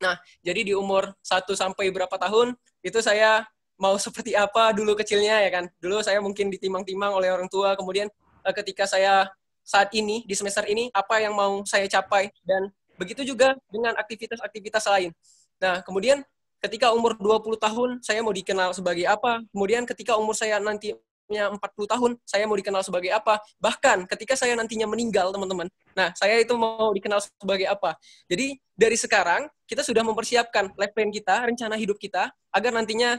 Nah, jadi di umur 1 sampai berapa tahun itu saya mau seperti apa dulu kecilnya ya kan. Dulu saya mungkin ditimang-timang oleh orang tua, kemudian ketika saya saat ini di semester ini apa yang mau saya capai, dan begitu juga dengan aktivitas-aktivitas lain. Nah, kemudian ketika umur 20 tahun saya mau dikenal sebagai apa, kemudian ketika umur saya nantinya 40 tahun saya mau dikenal sebagai apa, bahkan ketika saya nantinya meninggal, teman-teman. Nah, saya itu mau dikenal sebagai apa. Jadi dari sekarang kita sudah mempersiapkan life plan kita, rencana hidup kita agar nantinya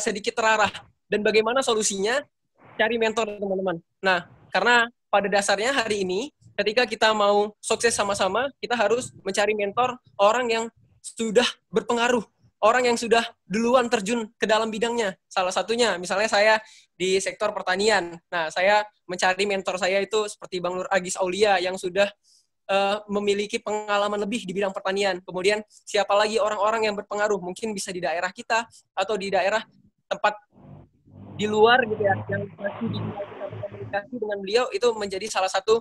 sedikit terarah. Dan bagaimana solusinya? Cari mentor, teman-teman. Nah, karena pada dasarnya hari ini, ketika kita mau sukses sama-sama, kita harus mencari mentor, orang yang sudah berpengaruh, orang yang sudah duluan terjun ke dalam bidangnya. Salah satunya, misalnya saya di sektor pertanian. Nah, saya mencari mentor saya itu seperti Bang Nur Agis Aulia, yang sudah memiliki pengalaman lebih di bidang pertanian. Kemudian siapa lagi orang-orang yang berpengaruh, mungkin bisa di daerah kita atau di daerah tempat di luar gitu ya, yang masih bisa kita berkomunikasi dengan beliau, itu menjadi salah satu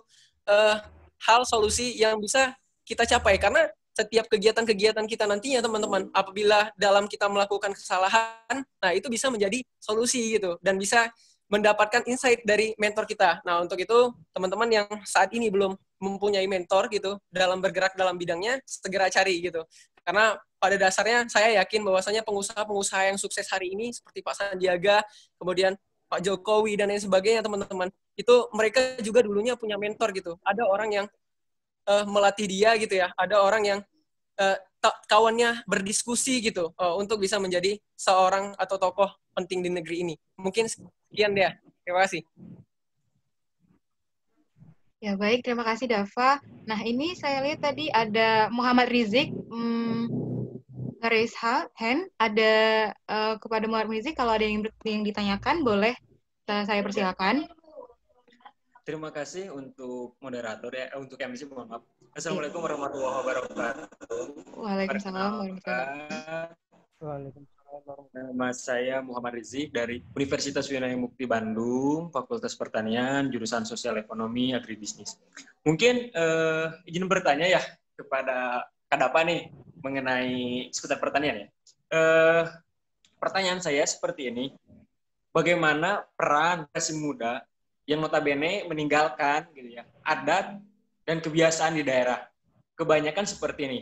hal solusi yang bisa kita capai. Karena setiap kegiatan-kegiatan kita nantinya, teman-teman, apabila dalam kita melakukan kesalahan, nah itu bisa menjadi solusi gitu, dan bisa mendapatkan insight dari mentor kita. Nah, untuk itu, teman-teman yang saat ini belum mempunyai mentor gitu, dalam bergerak dalam bidangnya, segera cari gitu. Karena pada dasarnya saya yakin bahwasanya pengusaha-pengusaha yang sukses hari ini, seperti Pak Sandiaga, kemudian Pak Jokowi, dan lain sebagainya, teman-teman, itu mereka juga dulunya punya mentor gitu. Ada orang yang melatih dia gitu ya, ada orang yang kawannya berdiskusi gitu untuk bisa menjadi seorang atau tokoh penting di negeri ini. Mungkin sekian deh. Terima kasih. Ya baik, terima kasih Dava. Nah ini saya lihat tadi ada Muhammad Rizik raise hand. Ada kepada Muhammad Rizik, kalau ada yang ditanyakan boleh saya persilakan. Terima kasih untuk moderator untuk MC, mohon maaf. Assalamualaikum warahmatullahi wabarakatuh. Waalaikumsalam warahmatullahi wabarakatuh. Nama saya Muhammad Rizik dari Universitas Wiraya Mukti Bandung, Fakultas Pertanian, jurusan Sosial Ekonomi Agribisnis. Mungkin izin bertanya ya kepada Kak Dava nih mengenai seputar pertanian ya. Pertanyaan saya seperti ini, bagaimana peran generasi muda yang notabene meninggalkan gitu ya adat dan kebiasaan di daerah? Kebanyakan seperti ini.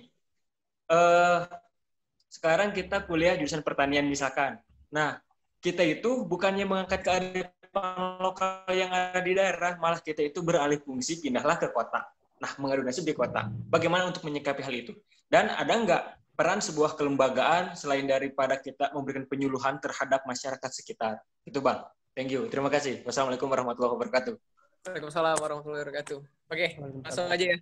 Sekarang kita kuliah jurusan pertanian misalkan. Nah, kita itu bukannya mengangkat kearifan lokal yang ada di daerah, malah kita itu beralih fungsi, pindahlah ke kota. Nah, mengadu nasib di kota. Bagaimana untuk menyikapi hal itu? Dan ada nggak peran sebuah kelembagaan selain daripada kita memberikan penyuluhan terhadap masyarakat sekitar? Itu Bang. Thank you. Terima kasih. Wassalamualaikum warahmatullahi wabarakatuh. Waalaikumsalam warahmatullahi wabarakatuh. Oke, langsung aja ya.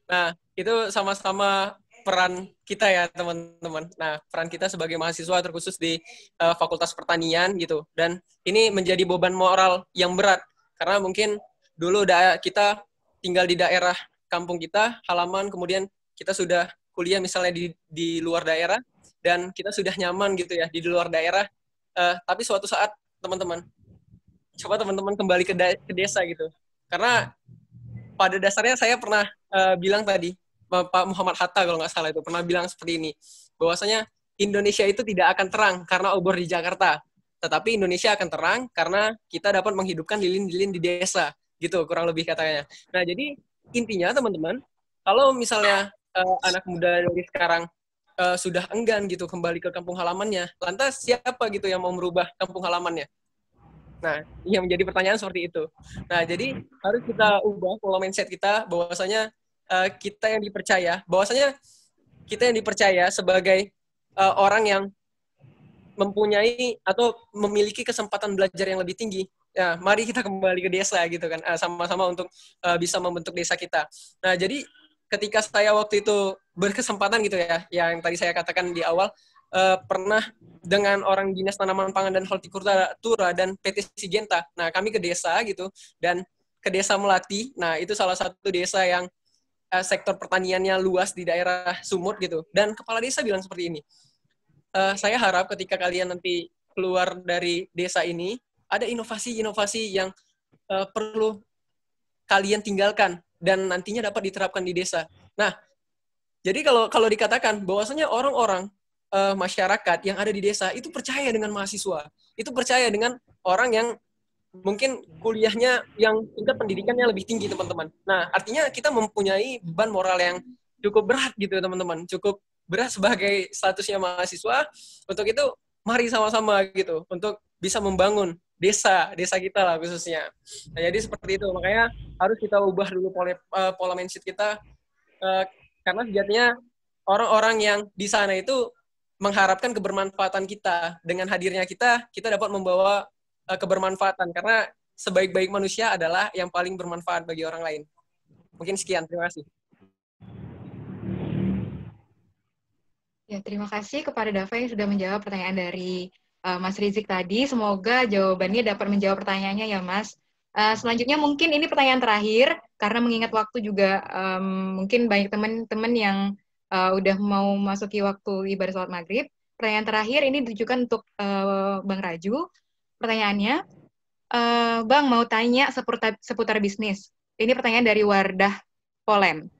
Nah, itu sama-sama peran kita ya teman-teman. Nah, peran kita sebagai mahasiswa terkhusus di Fakultas Pertanian gitu. Dan ini menjadi beban moral yang berat. Karena mungkin dulu kita tinggal di daerah kampung kita, halaman, kemudian kita sudah kuliah misalnya di luar daerah, dan kita sudah nyaman gitu ya di luar daerah. Tapi suatu saat teman-teman, coba teman-teman kembali ke desa gitu. Karena pada dasarnya saya pernah bilang tadi, Pak Muhammad Hatta kalau nggak salah itu pernah bilang seperti ini, bahwasanya Indonesia itu tidak akan terang karena obor di Jakarta, tetapi Indonesia akan terang karena kita dapat menghidupkan lilin-lilin di desa, gitu kurang lebih katanya. Nah jadi intinya teman-teman, kalau misalnya anak muda dari sekarang sudah enggan gitu kembali ke kampung halamannya, lantas siapa gitu yang mau merubah kampung halamannya? Nah, yang menjadi pertanyaan seperti itu. Nah, jadi harus kita ubah pola mindset kita bahwasanya kita yang dipercaya sebagai orang yang mempunyai atau memiliki kesempatan belajar yang lebih tinggi. Ya, mari kita kembali ke desa gitu kan, sama-sama untuk bisa membentuk desa kita. Nah, jadi ketika saya waktu itu berkesempatan gitu ya, yang tadi saya katakan di awal, pernah dengan orang Dinas Tanaman Pangan dan Hortikultura dan PT Syngenta. Nah, kami ke desa gitu, dan ke desa Melati. Nah, itu salah satu desa yang sektor pertaniannya luas di daerah Sumut gitu. Dan kepala desa bilang seperti ini, saya harap ketika kalian nanti keluar dari desa ini, ada inovasi-inovasi yang perlu kalian tinggalkan dan nantinya dapat diterapkan di desa. Nah, jadi kalau dikatakan bahwasanya orang-orang masyarakat yang ada di desa itu percaya dengan mahasiswa, itu percaya dengan orang yang mungkin kuliahnya yang tingkat pendidikannya lebih tinggi teman-teman. Nah, artinya kita mempunyai beban moral yang cukup berat gitu teman-teman, cukup berat sebagai statusnya mahasiswa. Untuk itu mari sama-sama gitu untuk bisa membangun desa kita lah khususnya. Nah, jadi seperti itu, makanya harus kita ubah dulu pola mindset kita, karena sejatinya orang-orang yang di sana itu mengharapkan kebermanfaatan kita. Dengan hadirnya kita dapat membawa kebermanfaatan, karena sebaik-baik manusia adalah yang paling bermanfaat bagi orang lain. Mungkin sekian, terima kasih. Ya, terima kasih kepada Dava yang sudah menjawab pertanyaan dari Mas Rizik tadi. Semoga jawabannya dapat menjawab pertanyaannya ya, Mas. Selanjutnya mungkin ini pertanyaan terakhir, karena mengingat waktu juga mungkin banyak teman-teman yang udah mau masuki waktu ibadah sholat maghrib. Pertanyaan terakhir ini ditujukan untuk Bang Raju. Pertanyaannya, Bang mau tanya seputar bisnis. Ini pertanyaan dari Wardah Polem.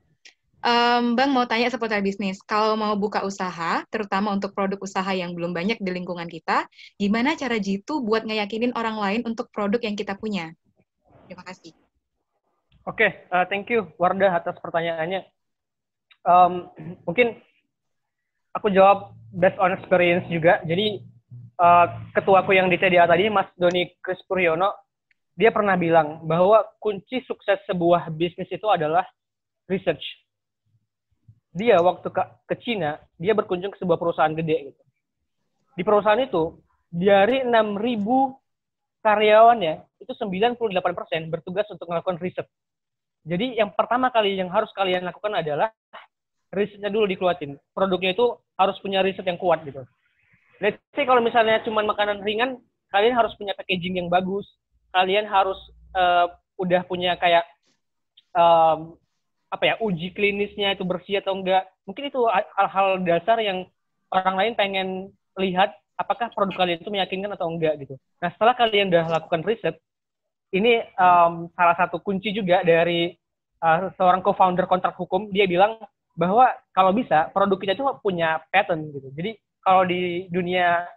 Bang mau tanya seputar bisnis. Kalau mau buka usaha, terutama untuk produk usaha yang belum banyak di lingkungan kita, gimana cara Jitu buat ngeyakinin orang lain untuk produk yang kita punya? Terima kasih. Oke, thank you Wardah atas pertanyaannya. Mungkin aku jawab based on experience juga. Jadi ketuaku yang di CDA tadi, Mas Doni Krispuryono, dia pernah bilang bahwa kunci sukses sebuah bisnis itu adalah research. dia waktu ke Cina, dia berkunjung ke sebuah perusahaan gede gitu. Di perusahaan itu, dari 6.000 karyawannya, itu 98% bertugas untuk melakukan riset. Jadi yang pertama kali yang harus kalian lakukan adalah risetnya dulu dikeluarin. Produknya itu harus punya riset yang kuat gitu. Let's say kalau misalnya cuma makanan ringan, kalian harus punya packaging yang bagus. Kalian harus udah punya kayak uji klinisnya itu bersih atau enggak. Mungkin itu hal-hal dasar yang orang lain pengen lihat apakah produk kalian itu meyakinkan atau enggak gitu. Nah, setelah kalian udah lakukan riset, ini salah satu kunci juga dari seorang co-founder kontrak hukum. Dia bilang bahwa kalau bisa produk kita itu punya patent gitu. Jadi kalau di dunia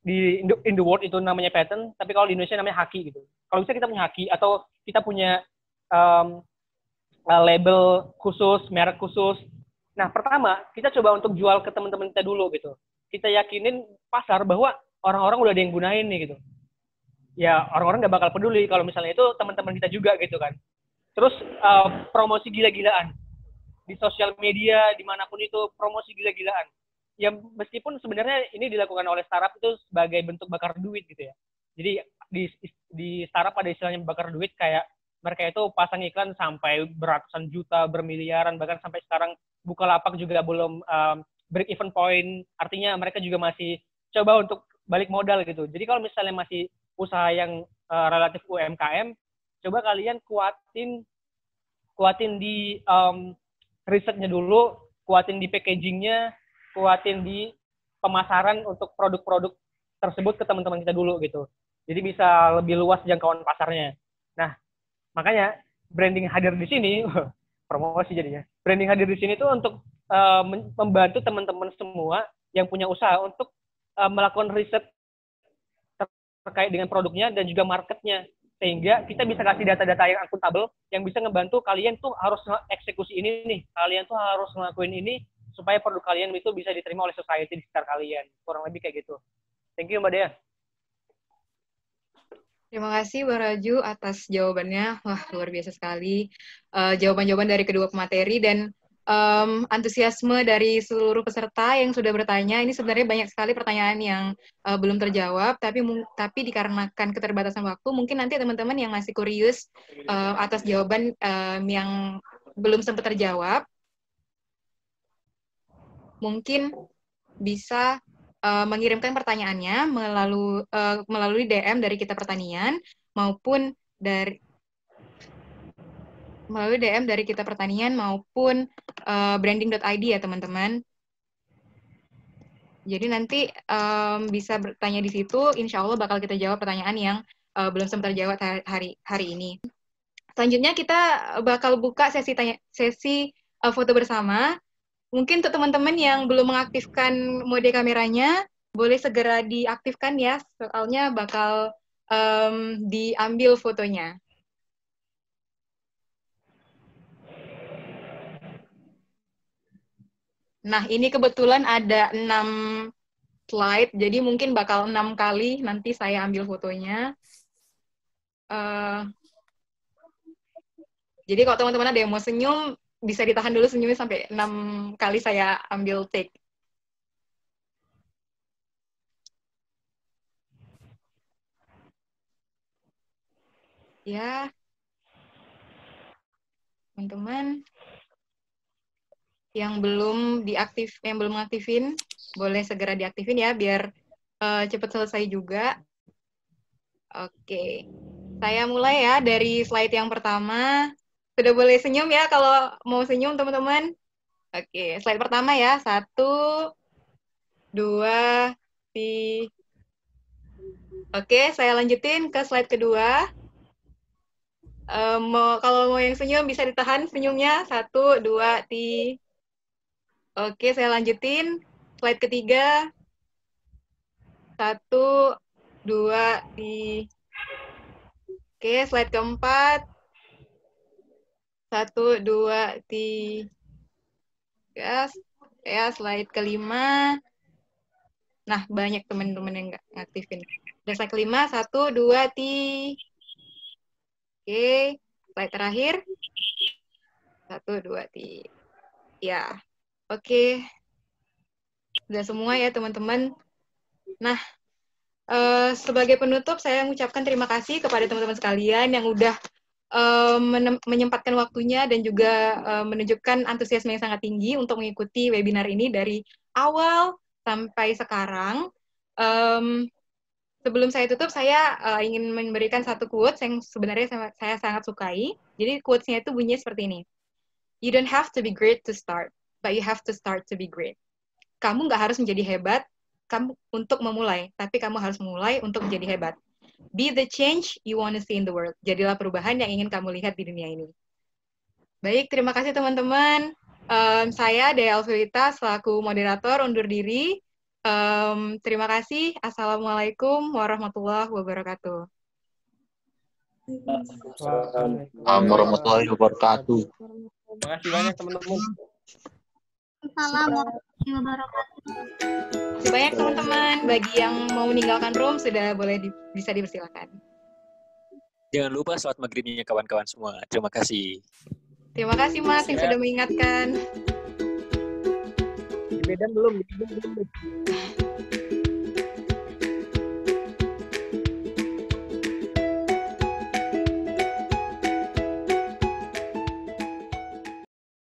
in the world itu namanya patent, tapi kalau di Indonesia namanya haki gitu. Kalau bisa kita punya haki atau kita punya label khusus, merek khusus. Nah, pertama kita coba untuk jual ke teman-teman kita dulu gitu. Kita yakinin pasar bahwa orang-orang udah ada yang gunain nih gitu. Ya orang-orang nggak bakal peduli kalau misalnya itu teman-teman kita juga gitu kan. Terus promosi gila-gilaan di sosial media dimanapun itu, promosi gila-gilaan. Ya meskipun sebenarnya ini dilakukan oleh startup itu sebagai bentuk bakar duit gitu ya. Jadi di startup ada istilahnya bakar duit, kayak mereka itu pasang iklan sampai beratusan juta, bermiliaran, bahkan sampai sekarang Bukalapak juga belum break even point, artinya mereka juga masih coba untuk balik modal gitu. Jadi kalau misalnya masih usaha yang relatif UMKM, coba kalian kuatin di risetnya dulu, kuatin di packagingnya, kuatin di pemasaran untuk produk-produk tersebut ke teman-teman kita dulu gitu. Jadi bisa lebih luas jangkauan pasarnya. Nah, makanya branding hadir di sini, promosi jadinya. Branding hadir di sini tuh untuk membantu teman-teman semua yang punya usaha untuk melakukan riset terkait dengan produknya dan juga marketnya, sehingga kita bisa kasih data-data yang akuntabel yang bisa ngebantu kalian tuh harus eksekusi ini nih, kalian tuh harus ngelakuin ini supaya produk kalian itu bisa diterima oleh society di sekitar kalian, kurang lebih kayak gitu. Thank you Mbak Dea. Terima kasih Bang Raju atas jawabannya. Wah, luar biasa sekali jawaban-jawaban dari kedua pemateri dan antusiasme dari seluruh peserta yang sudah bertanya. Ini sebenarnya banyak sekali pertanyaan yang belum terjawab, tapi dikarenakan keterbatasan waktu, mungkin nanti teman-teman yang masih curious atas jawaban yang belum sempat terjawab, mungkin bisa mengirimkan pertanyaannya melalui DM dari Kita Pertanian maupun melalui DM dari Kita Pertanian maupun branding.id ya teman-teman. Jadi nanti bisa bertanya di situ, insya Allah bakal kita jawab pertanyaan yang belum sempat terjawab hari ini. Selanjutnya kita bakal buka sesi foto bersama. Mungkin untuk teman-teman yang belum mengaktifkan mode kameranya, boleh segera diaktifkan ya, soalnya bakal diambil fotonya. Nah, ini kebetulan ada 6 slide, jadi mungkin bakal 6 kali nanti saya ambil fotonya. Jadi kalau teman-teman ada yang mau senyum, bisa ditahan dulu senyumnya sampai 6 kali saya ambil take. Ya, teman-teman yang belum mengaktifin, boleh segera diaktifin ya, biar cepat selesai juga. Oke, saya mulai ya dari slide yang pertama. Sudah boleh senyum ya kalau mau senyum teman-teman. Oke, slide pertama ya. 1, 2, 3. Oke, saya lanjutin ke slide kedua. Kalau mau yang senyum bisa ditahan senyumnya. 1, 2, 3. Oke, saya lanjutin. Slide ketiga. 1, 2, 3. Oke, slide keempat. 1, 2, 3. Ya, slide kelima. Nah, banyak teman-teman yang nggak ngaktifin. Dan slide kelima, 1, 2, 3. Oke, slide terakhir. 1, 2, 3. Ya. Oke. Udah semua ya teman-teman. Nah, sebagai penutup saya mengucapkan terima kasih kepada teman-teman sekalian yang udah menyempatkan waktunya dan juga menunjukkan antusiasme yang sangat tinggi untuk mengikuti webinar ini dari awal sampai sekarang. Sebelum saya tutup, saya ingin memberikan satu quotes yang sebenarnya saya sangat sukai. Jadi quotes-nya itu bunyinya seperti ini. You don't have to be great to start, but you have to start to be great. Kamu nggak harus menjadi hebat kamu untuk memulai, tapi kamu harus memulai untuk menjadi hebat. Be the change you want to see in the world. Jadilah perubahan yang ingin kamu lihat di dunia ini. Baik, terima kasih teman-teman. Saya Dea Alfilita selaku moderator undur diri. Terima kasih. Assalamualaikum warahmatullahi wabarakatuh. Assalamualaikum warahmatullahi wabarakatuh. Terima kasih banyak teman-teman. Assalamualaikum warahmatullahi wabarakatuh. Terima banyak teman-teman. Bagi yang mau meninggalkan room sudah boleh bisa dipersilakan. Jangan lupa sholat maghribnya kawan-kawan semua. Terima kasih. Terima kasih Mas yang sudah mengingatkan. Di Medan belum.